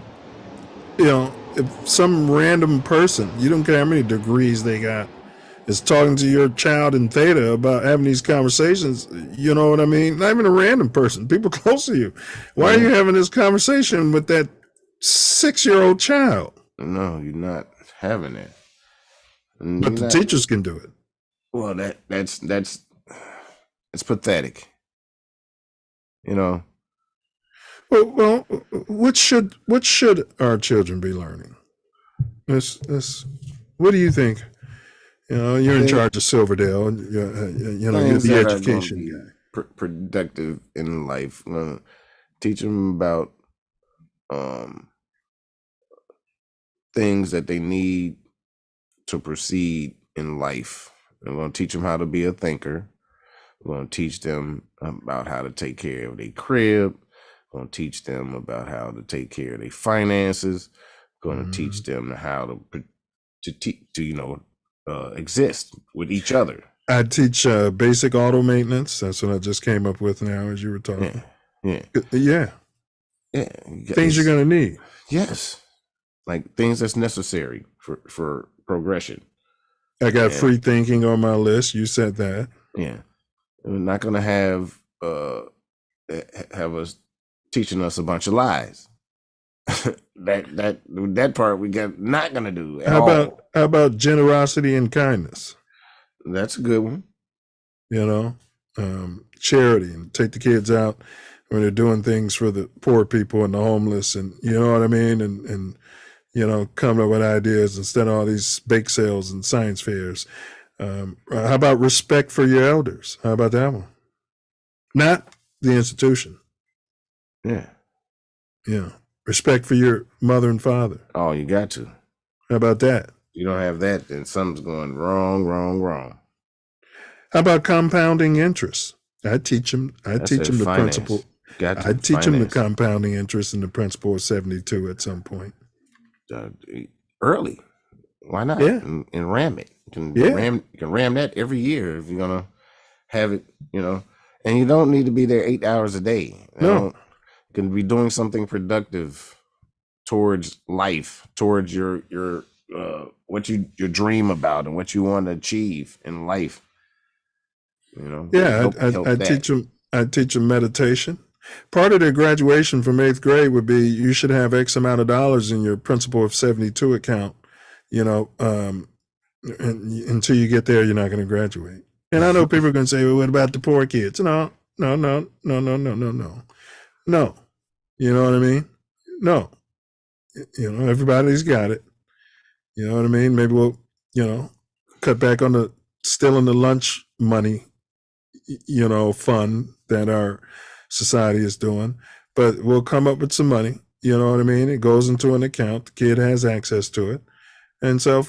if some random person, you don't care how many degrees they got, is talking to your child in Theta about having these conversations, you know what I mean? Not even a random person, people close to you. Why are you having this conversation with that 6-year-old child? No, you're not having it. But the teachers can do it. Well, that's pathetic. Well, what should our children be learning? What do you think? You're in charge of Silverdale. You're the education guy. Productive in life. Teach them about things that they need to proceed in life. We're going to teach them how to be a thinker. We're going to teach them about how to take care of their crib. We're going to teach them about how to take care of their finances. We're going to teach them how to exist with each other. I teach basic auto maintenance. That's what I just came up with now as you were talking. Yeah. Things you're going to need. Yes. Like things that's necessary for progression. I got free thinking on my list. You said that. Yeah. We're not going to have us teaching us a bunch of lies. that part we got not going to do. How about generosity and kindness? That's a good one. Charity, and take the kids out when they're doing things for the poor people and the homeless, and you know what I mean, and come up with ideas instead of all these bake sales and science fairs. How about respect for your elders? How about that one? Not the institution. Yeah. Respect for your mother and father. Oh, you got to. How about that? You don't have that, then something's going wrong. How about compounding interest? I teach them the principle. I teach them the compounding interest and the principle of 72 at some point. Early. Why not? Yeah. And ram it. You can ram that every year if you're going to have it, and you don't need to be there 8 hours a day. You can be doing something productive towards life, towards your what you dream about and what you want to achieve in life. I teach them meditation. Part of their graduation from 8th grade would be you should have X amount of dollars in your principle of 72 account, and until you get there, you're not going to graduate. And I know people are going to say, well, what about the poor kids? No. No. You know what I mean? No. Everybody's got it. You know what I mean? Maybe we'll, cut back on the stealing the lunch money, fund that our society is doing. But we'll come up with some money. You know what I mean? It goes into an account. The kid has access to it. And so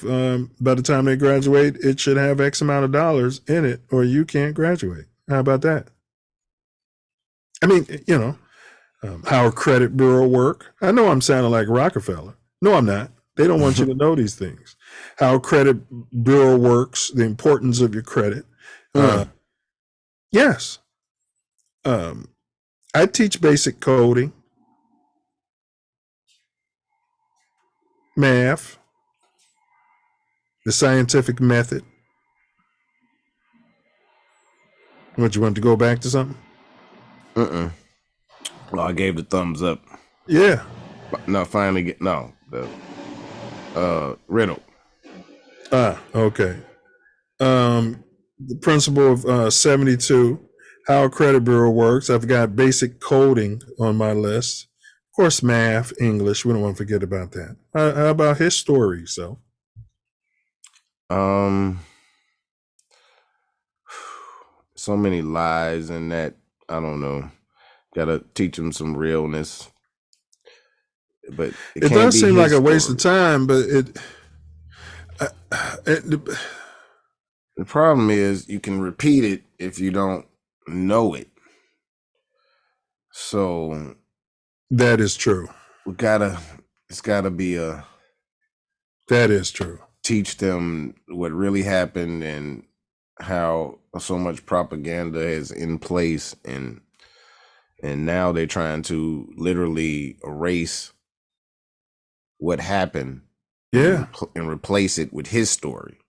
by the time they graduate, it should have X amount of dollars in it, or you can't graduate. How about that? I mean, how a credit bureau work. I know I'm sounding like Rockefeller. No, I'm not. They don't want you to know these things. How a credit bureau works, the importance of your credit. Yes. I teach basic coding, math, the scientific method. What, you want to go back to something? Well, I gave the thumbs up. Yeah. No, finally the riddle. Okay. The principle of 72, how a credit bureau works. I've got basic coding on my list. Of course, math, English. We don't want to forget about that. How about his story, so? So many lies in that. I don't know. Gotta teach them some realness. But it does seem like a waste of time, but the problem is you can repeat it if you don't know it. So that is true. It's gotta be that is true. Teach them what really happened and how so much propaganda is in place, and now they're trying to literally erase what happened, and replace it with his story.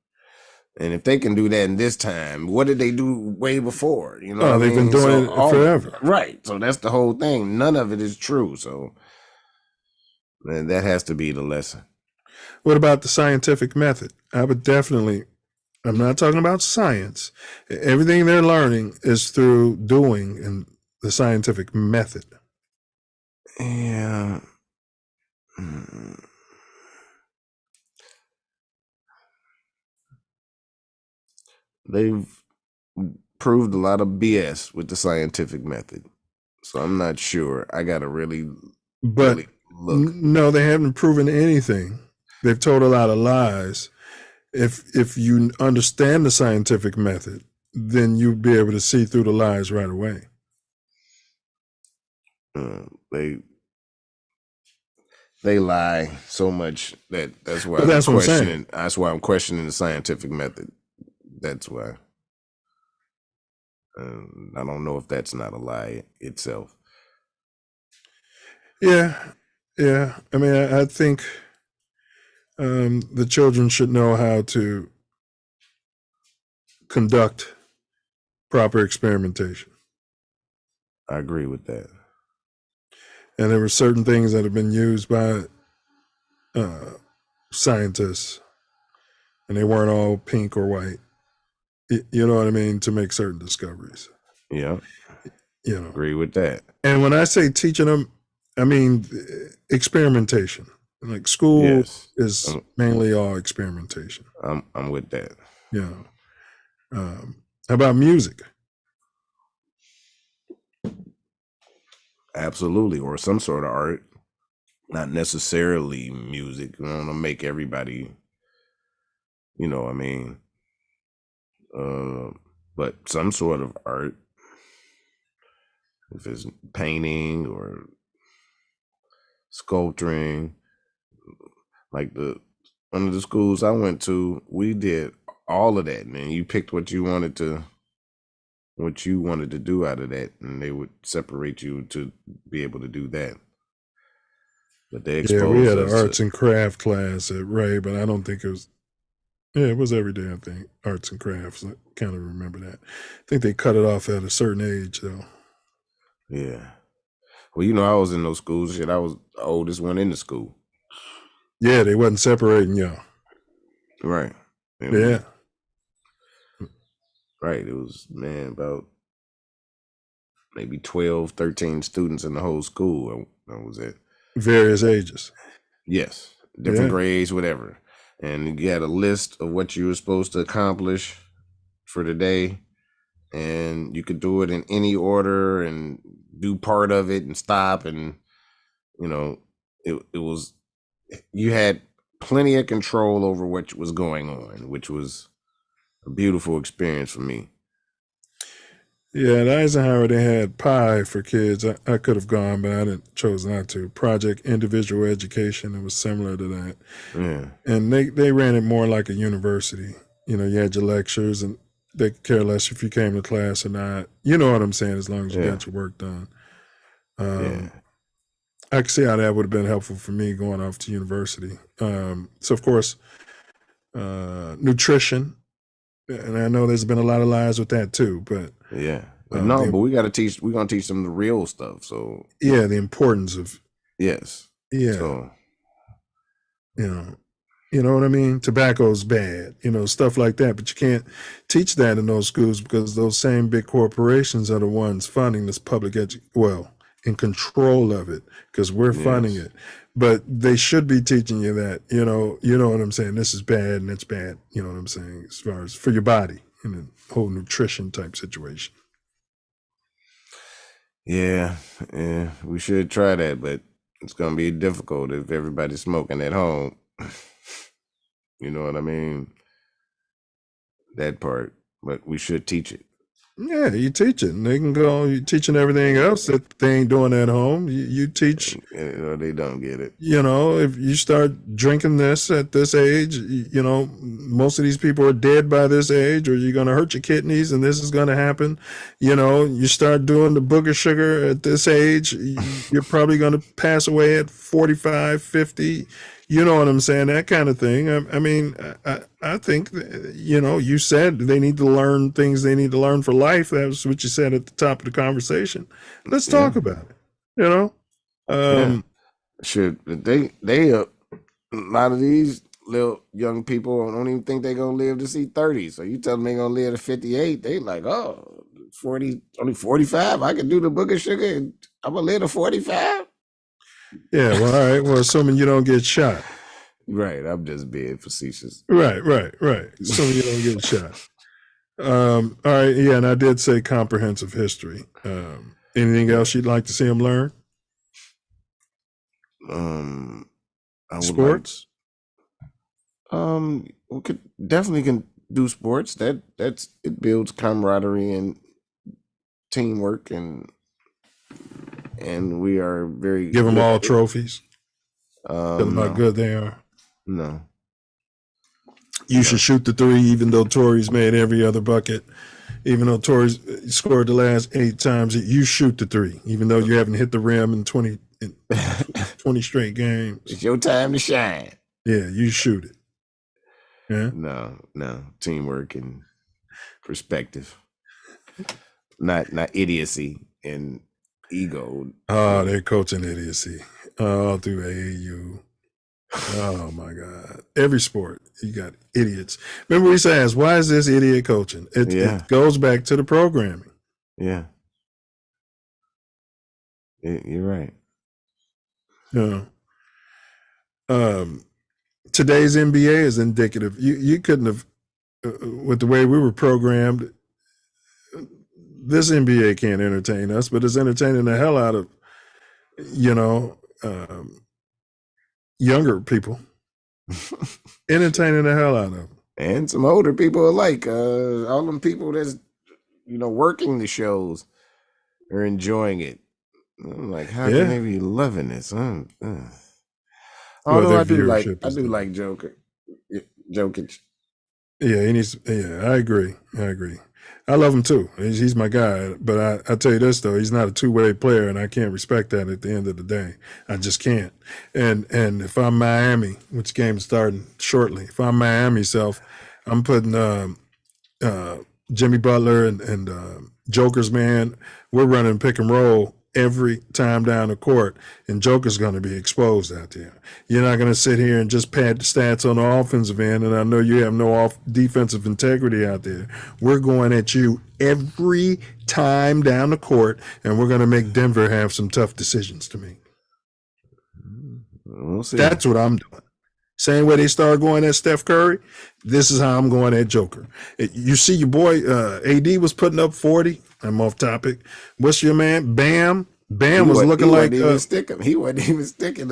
And if they can do that in this time, what did they do way before? You know, they've been doing it forever, right? So that's the whole thing. None of it is true. So, man, that has to be the lesson. What about the scientific method? I would definitely. I'm not talking about science. Everything they're learning is through doing and the scientific method. Yeah. They've proved a lot of BS with the scientific method. So I'm not sure. I got to really look. No, they haven't proven anything. They've told a lot of lies. If you understand the scientific method, then you'll be able to see through the lies right away. They lie so much that's why That's why I'm questioning the scientific method. That's why. I don't know if that's not a lie itself. Yeah. I mean, I think the children should know how to conduct proper experimentation. I agree with that. And there were certain things that have been used by scientists, and they weren't all pink or white. You know what I mean? To make certain discoveries. Yeah. You know. Agree with that. And when I say teaching them, I mean experimentation. Like school is mainly all experimentation. I'm with that. Yeah. How about music? Absolutely, or some sort of art. Not necessarily music. I don't want to make everybody, you know what I mean? But some sort of art. If it's painting or sculpturing, like one of the schools I went to, we did all of that, man. You picked what you wanted to do out of that, and they would separate you to be able to do that. But they exposed we had an arts and craft class at Ray, but I don't think it was. Yeah, it was every day, I think. Arts and crafts. I kind of remember that. I think they cut it off at a certain age, though. Yeah. Well, you know, I was in those schools. I was the oldest one in the school. Yeah, they wasn't separating y'all. Right. Yeah. Right. It was, man, about maybe 12, 13 students in the whole school. That was it. Various ages. Yes. Different grades, whatever. And you had a list of what you were supposed to accomplish for the day. And you could do it in any order and do part of it and stop. And, you know, it was, you had plenty of control over what was going on, which was a beautiful experience for me. Yeah, at Eisenhower, they had pie for kids. I could have gone, but I chose not to. Project Individual Education, it was similar to that. Yeah. And they ran it more like a university. You know, you had your lectures, and they care less if you came to class or not. You know what I'm saying? As long as you Yeah. got your work done. I can see how that would have been helpful for me going off to university. So of course, nutrition, and I know there's been a lot of lies with that too. But but but we got to teach. We're gonna teach them the real stuff. So the importance of So you know what I mean? Tobacco's bad, stuff like that. But you can't teach that in those schools because those same big corporations are the ones funding this public in control of it because we're funding it. But they should be teaching you that, you know what I'm saying? This is bad and it's bad. You know what I'm saying? As far as for your body in a whole nutrition type situation. Yeah, we should try that, but it's gonna be difficult if everybody's smoking at home. You know what I mean? That part, but we should teach it. Yeah, you teach it, and they can go. You teaching everything else that they ain't doing at home. You teach. They don't get it. If you start drinking this at this age, most of these people are dead by this age, or you're going to hurt your kidneys, and this is going to happen. You start doing the booger sugar at this age, you're probably going to pass away at 45, 50. You know what I'm saying? That kind of thing. I mean, I think, you said they need to learn things they need to learn for life. That's what you said at the top of the conversation. Let's talk about it, Should they a lot of these little young people don't even think they're going to live to see 30. So you tell them they're going to live to 58. They like, 40, only 45. I can do the booger sugar and I'm going to live to 45. Yeah, well, all right. Well, assuming you don't get shot. Right, I'm just being facetious. Right. Assuming you don't get shot. All right, yeah, and I did say comprehensive history. Anything else you'd like to see them learn? Sports? We could definitely can do sports. That's it builds camaraderie and teamwork and we are very give them all trophies. Tell them how good they are. No. You should shoot the three, even though Torrey's made every other bucket. Even though Torrey's scored the last 8 times, you shoot the three, even though you haven't hit the rim in 20 straight games. It's your time to shine. Yeah, you shoot it. Yeah. No. Teamwork and perspective. Not idiocy and ego. Oh, they're coaching idiocy all through AAU. Oh my God! Every sport you got idiots. Remember, we asked, "Why is this idiot coaching?" It goes back to the programming. Yeah, you're right. Yeah. Today's NBA is indicative. You couldn't have, with the way we were programmed. This NBA can't entertain us, but it's entertaining the hell out of, younger people. Entertaining the hell out of them. And some older people alike. All them people that's, working the shows are enjoying it. I'm like, how can they be loving this? Although I do like Joker. Jokic. Yeah, he needs. Yeah, I agree. I love him too. He's my guy. But I tell you this though, he's not a two-way player, and I can't respect that at the end of the day. I just can't. And if I'm Miami, which game's starting shortly, if I'm Miami self, I'm putting Jimmy Butler and Joker's man. We're running pick and roll every time down the court, and Joker's going to be exposed out there. You're not going to sit here and just pad the stats on the offensive end, and I know you have no defensive integrity out there. We're going at you every time down the court, and we're going to make Denver have some tough decisions to make. We'll see. That's what I'm doing. Same way they start going at Steph Curry, this is how I'm going at Joker. You see your boy AD was putting up 40. I'm off topic. What's your man? Bam was looking like he wasn't even sticking.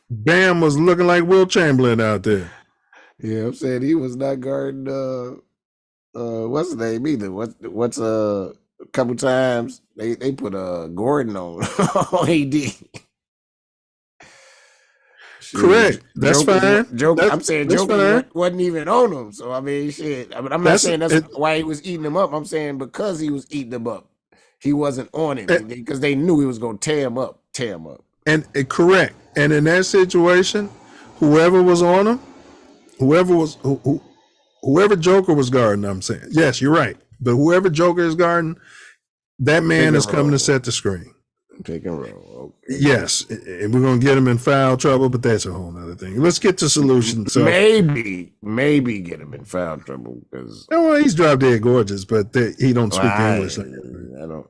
Bam was looking like Will Chamberlain out there. Yeah, I'm saying he was not guarding what's his name either. What's a couple times they put Gordon on AD. Correct. That's fine. I'm saying Joker wasn't even on him. So I mean, shit. I mean, I'm not saying that's why he was eating him up. I'm saying because he was eating him up, he wasn't on him because they knew he was going to tear him up. And correct. And in that situation, whoever was on him, whoever Joker was guarding, I'm saying, yes, you're right. But whoever Joker is guarding, that man is coming to set the screen. Take and roll. Okay. Yes, and we're gonna get him in foul trouble, but that's a whole other thing. Let's get to solutions. So, maybe get him in foul trouble because well, he's drop dead gorgeous, but he don't speak English. Well,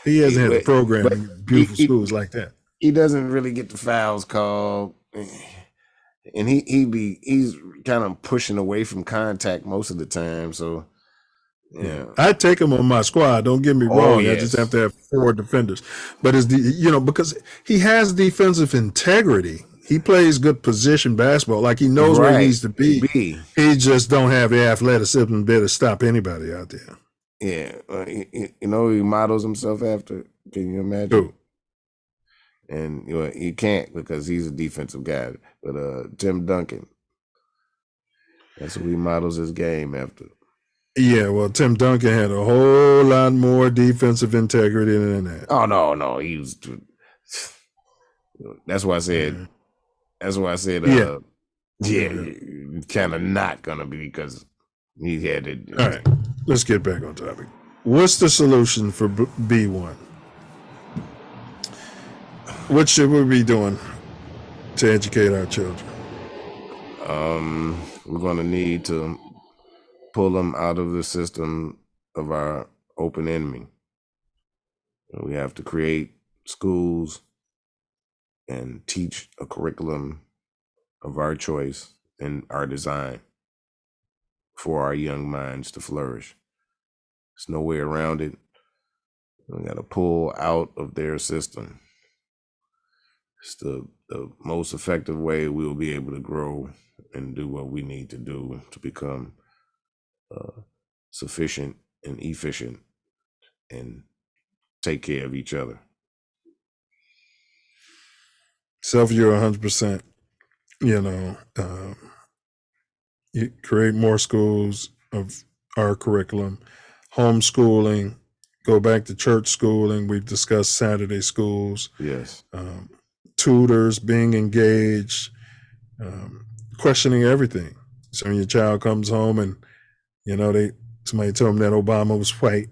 he hasn't had a program in beautiful schools like that. He doesn't really get the fouls called, and he's kind of pushing away from contact most of the time. So. Yeah, I'd take him on my squad. Don't get me wrong. Yes. I just have to have 4 defenders, but because he has defensive integrity. He plays good position basketball. Like he knows where he needs to be. He just don't have the athleticism to stop anybody out there. Yeah, he models himself after. Can you imagine? Who? And he can't because he's a defensive guy. But Tim Duncan, that's who he models his game after. Yeah, well, Tim Duncan had a whole lot more defensive integrity than that. Oh no, he was. That's why I said. That's why I said. Kind of not gonna be because he had it. All right, let's get back on topic. What's the solution for B1? What should we be doing to educate our children? We're gonna need to pull them out of the system of our open enemy. We have to create schools and teach a curriculum of our choice and our design for our young minds to flourish. There's no way around it. We got to pull out of their system. It's the most effective way we will be able to grow and do what we need to do to become sufficient and efficient and take care of each other. Self, you're 100%. You create more schools of our curriculum, homeschooling, go back to church schooling. We've discussed Saturday schools. Yes. Tutors, being engaged, questioning everything. So when your child comes home and somebody told him that Obama was white.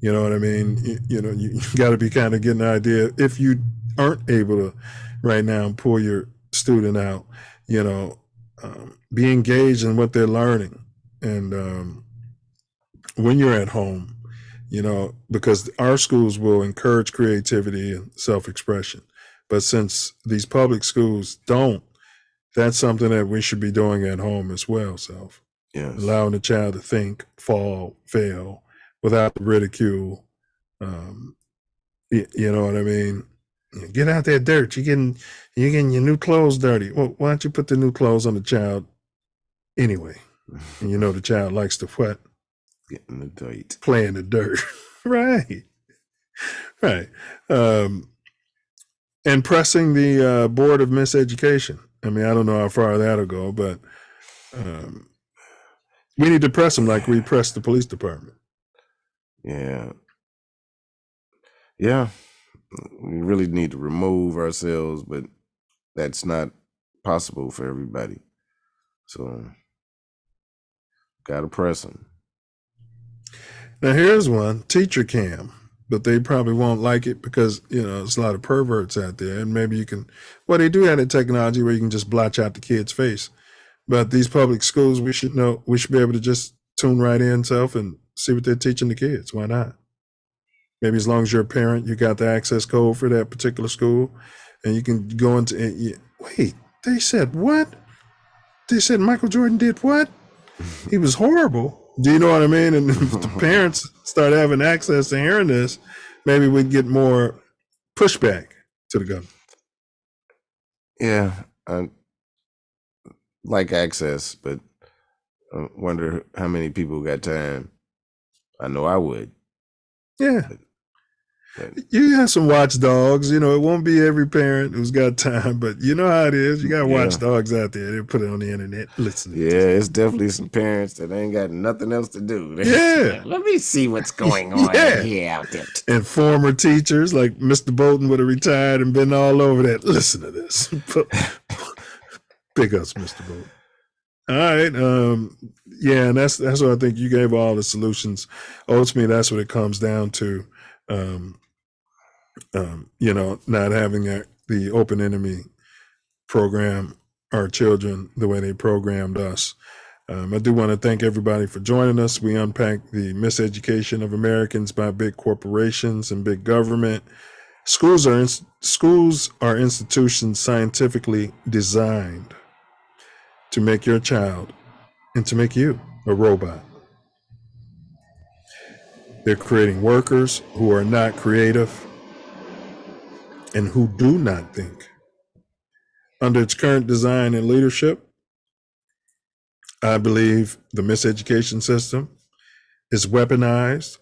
You know what I mean? You got to be kind of getting an idea. If you aren't able to right now pull your student out, be engaged in what they're learning. And when you're at home, because our schools will encourage creativity and self-expression. But since these public schools don't, that's something that we should be doing at home as well, Self. Yes. Allowing the child to think, fall, fail, without the ridicule. You know what I mean? Get out that dirt. You're getting your new clothes dirty. Well, why don't you put the new clothes on the child anyway? And the child likes to what? Get in the dirt. Play in the dirt. Right. And pressing the board of miseducation. I mean, I don't know how far that'll go, but we need to press them like we pressed the police department. Yeah. We really need to remove ourselves, but that's not possible for everybody. So, gotta press them. Now, here's one, teacher cam, but they probably won't like it because, there's a lot of perverts out there, and maybe they do have the technology where you can just blotch out the kid's face. But these public schools, we should be able to just tune right in, Self, and see what they're teaching the kids. Why not? Maybe as long as you're a parent, you got the access code for that particular school, and you can go into. Wait, they said what? They said Michael Jordan did what? He was horrible. Do you know what I mean? And if the parents start having access to hearing this, maybe we get more pushback to the government. Yeah, I like access, but I wonder how many people got time. I know I would. Yeah. You have some watchdogs, it won't be every parent who's got time, but you know how it is. You got watchdogs out there. They put it on the internet, listening. Yeah, it's definitely some parents that ain't got nothing else to do. Yeah. Let me see what's going on here out there. And former teachers like Mr. Bolton would have retired and been all over that. Listen to this. Big ups, Mr. Bolton. All right. And that's what I think you gave all the solutions. Ultimately, that's what it comes down to. Not having the open enemy program our children the way they programmed us. I do want to thank everybody for joining us. We unpack the miseducation of Americans by big corporations and big government. Schools are institutions scientifically designed to make your child and to make you a robot. They're creating workers who are not creative and who do not think. Under its current design and leadership, I believe the miseducation system is weaponized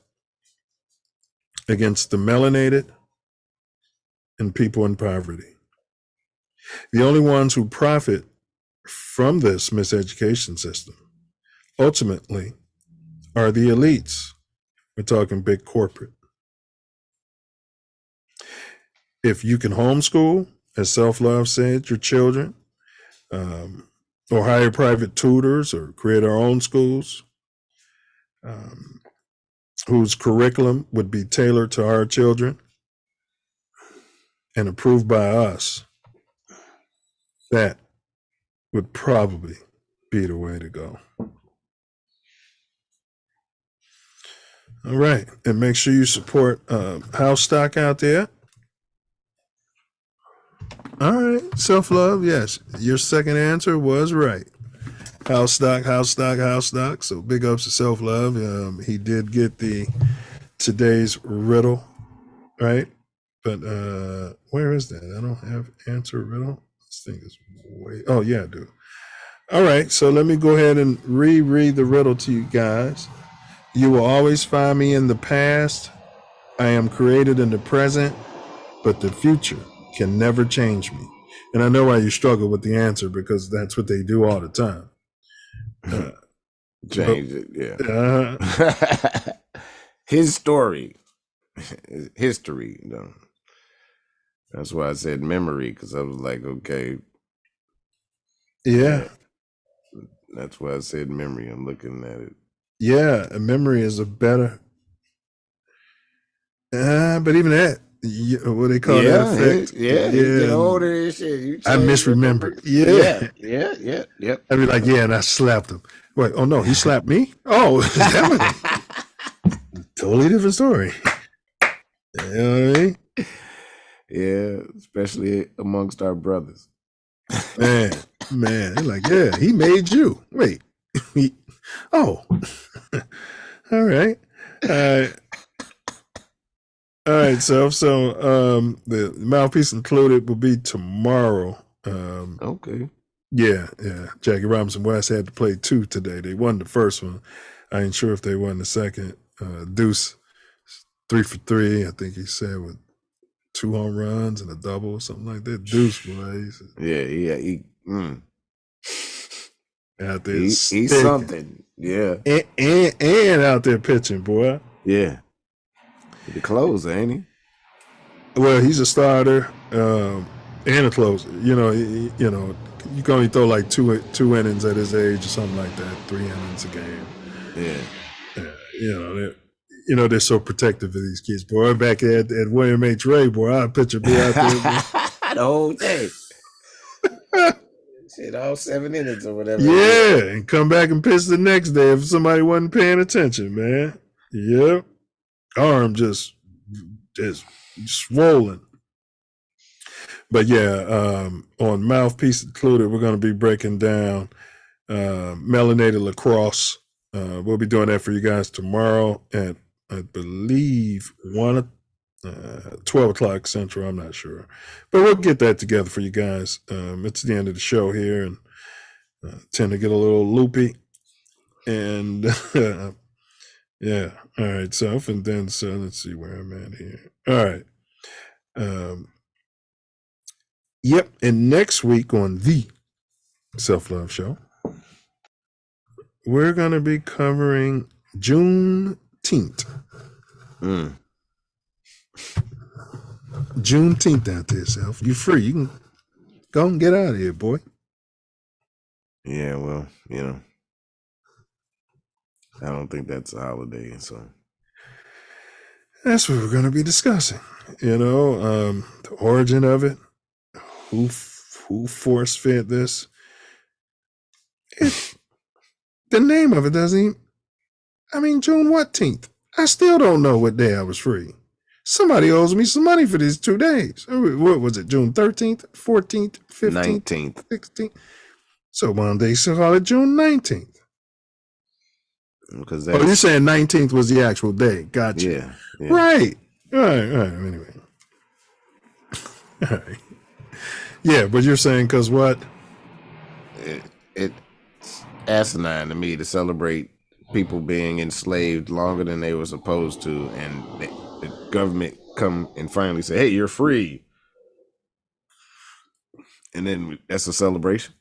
against the melanated and people in poverty. The only ones who profit from this miseducation system ultimately are the elites. We're talking big corporate. If you can homeschool, as Self Luv said, your children, or hire private tutors or create our own schools, whose curriculum would be tailored to our children and approved by us, that would probably be the way to go. All right. And make sure you support House Stock out there. All right. Self Luv, yes. Your second answer was right. House Stock. So big ups to Self Luv. He did get today's riddle, right? But where is that? I don't have answer riddle. This thing is oh yeah, I do. All right, so let me go ahead and reread the riddle to you guys. You will always find me in the past. I am created in the present, but the future can never change me. And I know why you struggle with the answer, because that's what they do all the time. Change it, yeah. His story, history. That's why I said memory, because I was like, okay. Yeah. That's why I said memory. I'm looking at it. Yeah, a memory is a better. But even that, what they call that effect? You get older and shit. I misremembered. Yeah. I'd be like, and I slapped him. Wait, oh no, he slapped me? Oh, that was totally different story. You know what I mean? Yeah, especially amongst our brothers. Man, they're like, yeah, he made you. Wait, all right. All right, so the mouthpiece included will be tomorrow. Okay. Yeah. Jackie Robinson West had to play 2 today. They won the first one. I ain't sure if they won the second. Deuce, 3 for 3, I think he said, with 2 home runs and a double or something like that. Deuce, boy. Out there, he's something. Yeah, and out there pitching, boy. Yeah, the closer, ain't he? Well, he's a starter and a closer. You can only throw like two innings at his age or something like that. 3 innings a game. Yeah. They're so protective of these kids, boy. Back at William H. Ray, boy, our pitcher be out there. The whole day. Shit, all 7 innings or whatever. Yeah, and come back and pitch the next day if somebody wasn't paying attention, man. Yep. Arm just swollen. But yeah, on Mouthpiece Included, we're going to be breaking down melanated lacrosse. We'll be doing that for you guys tomorrow at, I believe, 12 o'clock Central. I'm not sure. But we'll get that together for you guys. It's the end of the show here, and tend to get a little loopy. And Yeah. All right. Self and then so. Let's see where I'm at here. All right. Yep. And next week on the Self Luv Show, we're going to be covering Juneteenth. Juneteenth out there, Self. You free. You can go and get out of here, boy. Yeah, well, I don't think that's a holiday, so that's what we're going to be discussing. The origin of it, who force fed this. The name of it doesn't even, June what 10th? I still don't know what day I was free. Somebody owes me some money for these 2 days. What was it, June 13th, 14th, 15th, 19th, 16th? So one day, so call it June 19th. Because you're saying 19th was the actual day. Gotcha. Yeah. Right. All right. Anyway. All right. Yeah, but you're saying because what? It's asinine to me to celebrate people being enslaved longer than they were supposed to, and the government come and finally say, hey, you're free. And then that's a celebration.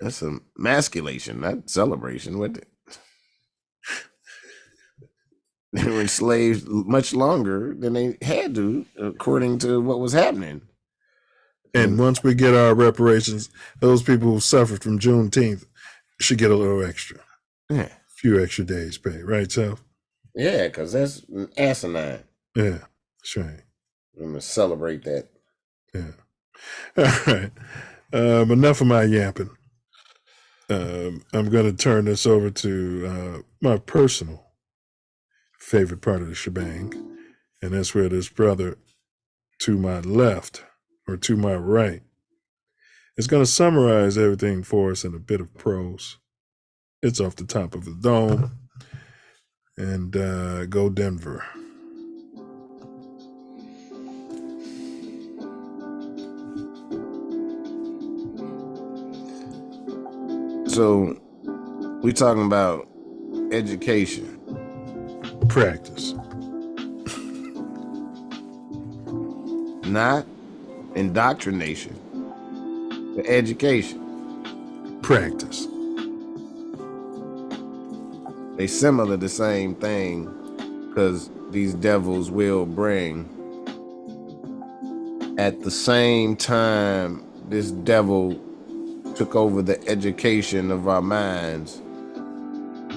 That's a masculation, not celebration. What? They were enslaved much longer than they had to, according to what was happening. And once we get our reparations, those people who suffered from Juneteenth should get a little extra. Yeah. A few extra days pay, right, Self? Yeah, because that's asinine. Yeah, that's right. I'm going to celebrate that. Yeah. All right. Enough of my yapping. I'm going to turn this over to my personal favorite part of the shebang, and that's where this brother to my left or to my right is going to summarize everything for us in a bit of prose. It's off the top of the dome, and go Denver. So we're talking about education. Practice. Not indoctrination, but education. Practice. They similar the same thing, because these devils will bring. At the same time, this devil took over the education of our minds,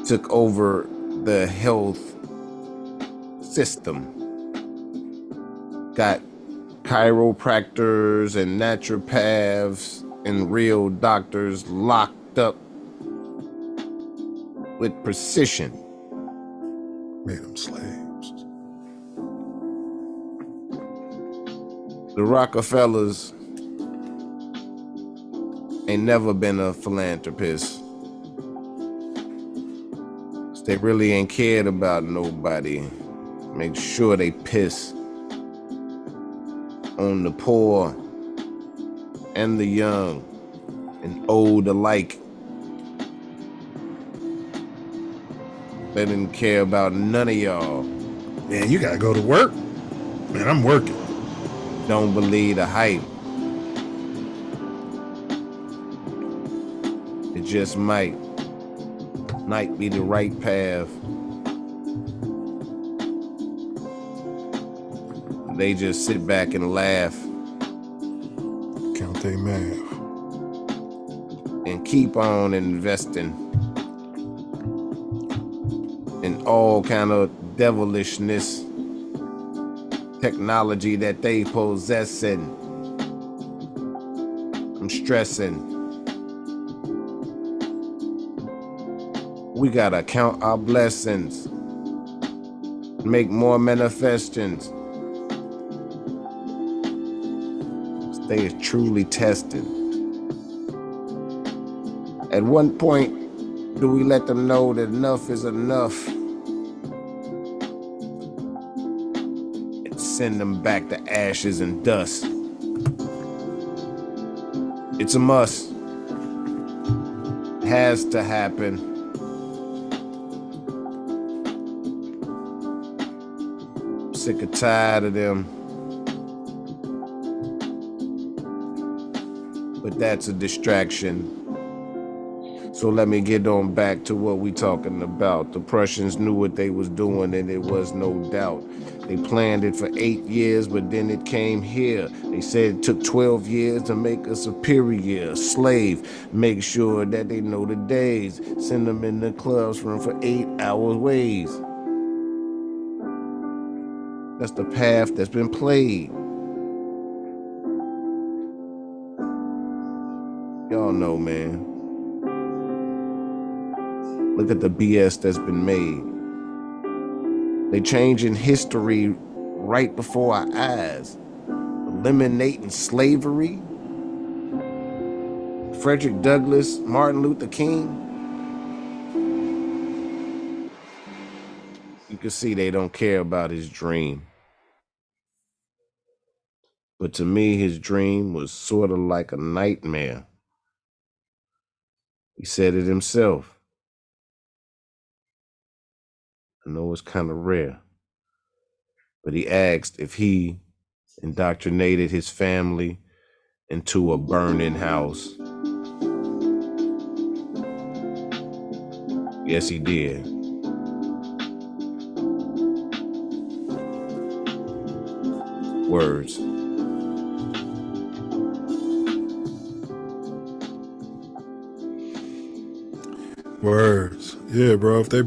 took over the health system, got chiropractors and naturopaths and real doctors locked up with precision. Made them slaves. The Rockefellers ain't never been a philanthropist. They really ain't cared about nobody. Make sure they piss on the poor and the young and old alike. They didn't care about none of y'all. Man, you gotta go to work. Man, I'm working. Don't believe the hype. It just might be the right path. They just sit back and laugh. Count they math. And keep on investing in all kind of devilishness, technology that they possessing. I'm stressing. We gotta count our blessings, make more manifestations. They is truly tested. At one point, do we let them know that enough is enough and send them back to ashes and dust? It's a must. It has to happen. sick or tired of them. But that's a distraction. So let me get on back to what we talking about. The Prussians knew what they was doing, and there was no doubt. They planned it for 8 years, but then it came here. They said it took 12 years to make a superior slave. Make sure that they know the days. Send them in the classroom for 8-hour ways. That's the path that's been played. Y'all know, man. Look at the BS that's been made. They changing history right before our eyes. Eliminating slavery. Frederick Douglass, Martin Luther King. You can see they don't care about his dream. But to me, his dream was sort of like a nightmare. He said it himself. I know it's kind of rare. But he asked if he indoctrinated his family into a burning house. Yes, he did. Words. Words. Yeah, bro. If they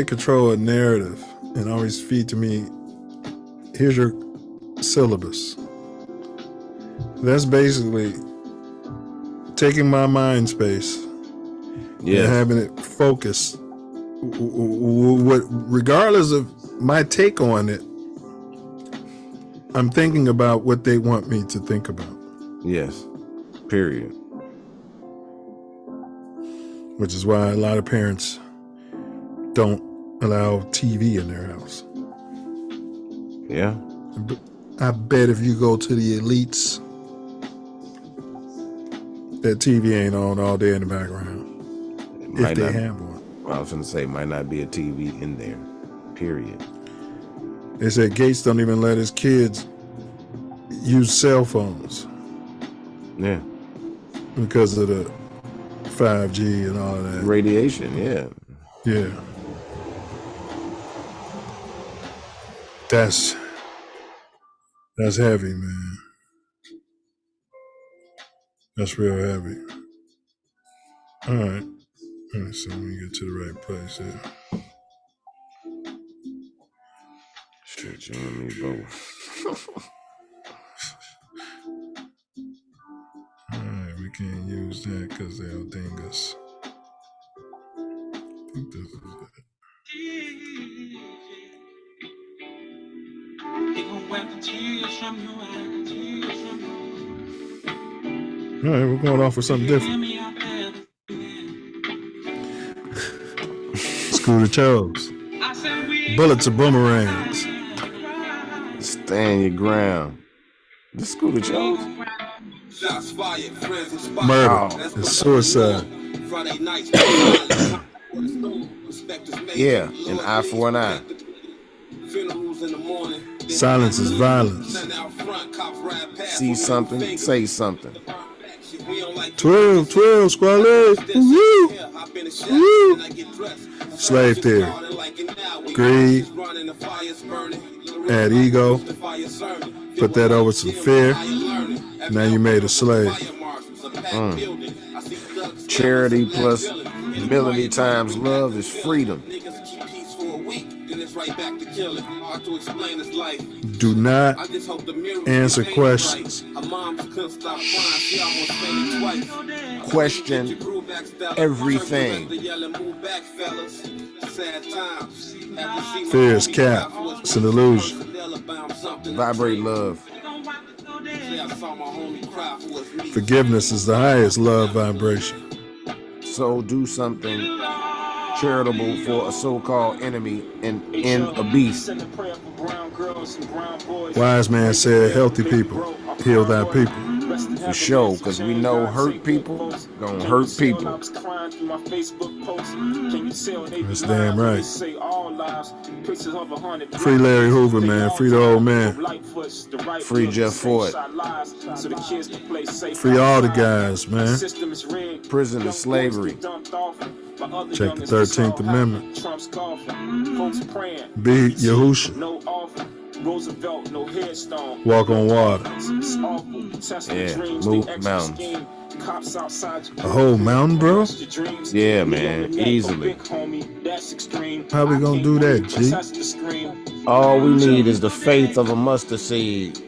control a narrative and always feed to me, here's your syllabus. That's basically taking my mind space and having it focus. Regardless of my take on it, I'm thinking about what they want me to think about. Yes. Period. Which is why a lot of parents don't allow TV in their house. Yeah. I bet if you go to the elites, that TV ain't on all day in the background. If they have one. I was going to say, might not be a TV in there. Period. They said Gates don't even let his kids use cell phones. Yeah. Because of the 5G and all of that. Radiation, yeah. Yeah. That's heavy, man. That's real heavy. All right. Let me see when we get to the right place here. Shit, you and me both. Alright, we can't use that because they'll ding us. I think this is it. Alright, we're going off with something different. School to chose. Bullets are boomerangs. Stand your ground. This School to chose? Murder. It's suicide. Yeah, an eye for an eye. Silence is violence. See something, say something. 12, squad. Woo! Woo! Slave theory. Greed. Add ego. Put that over some fear. Now you made a slave. Charity plus humility times love is freedom. Do not answer questions. Question everything. Fear is cap. It's an illusion. Vibrate love. Forgiveness is the highest love vibration. So do something charitable for a so-called enemy and end a beast. Wise man said, healthy people heal thy people. For sure, because we know hurt people gonna hurt people. slide through my Facebook posts. Can you tell they That's be damn lying when right. they say all lives? Pictures of 100 Free Larry Hoover, man. Free the old man. Free Jeff Ford. So the kids can play safe. Free all the guys, man. System is rigged. Prison to slavery. Check the 13th Amendment. Trump's coffin. Folks praying. Beat Yahusha. No offer. Roosevelt, no headstone. Walk on water. Yeah, move mountains. A whole mountain, bro? Yeah, man, easily. How we gonna do that, G? All we need is the faith of a mustard seed.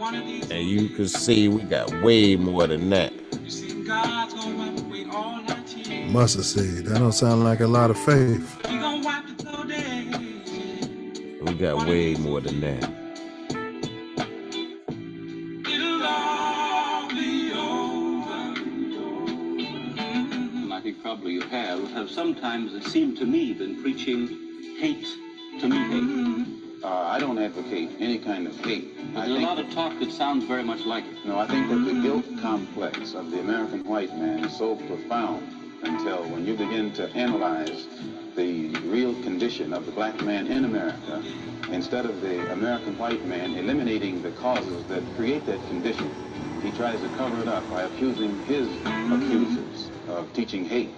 And you can see we got way more than that. Mustard seed. That don't sound like a lot of faith. We got way more than that. I think probably you have sometimes, it seemed to me, been preaching hate to me hate. I don't advocate any kind of hate. There's a lot of talk that sounds very much like it. No, I think that the guilt complex of the American white man is so profound until when you begin to analyze the real condition of the black man in America, instead of the American white man eliminating the causes that create that condition, he tries to cover it up by accusing his accusers of teaching hate.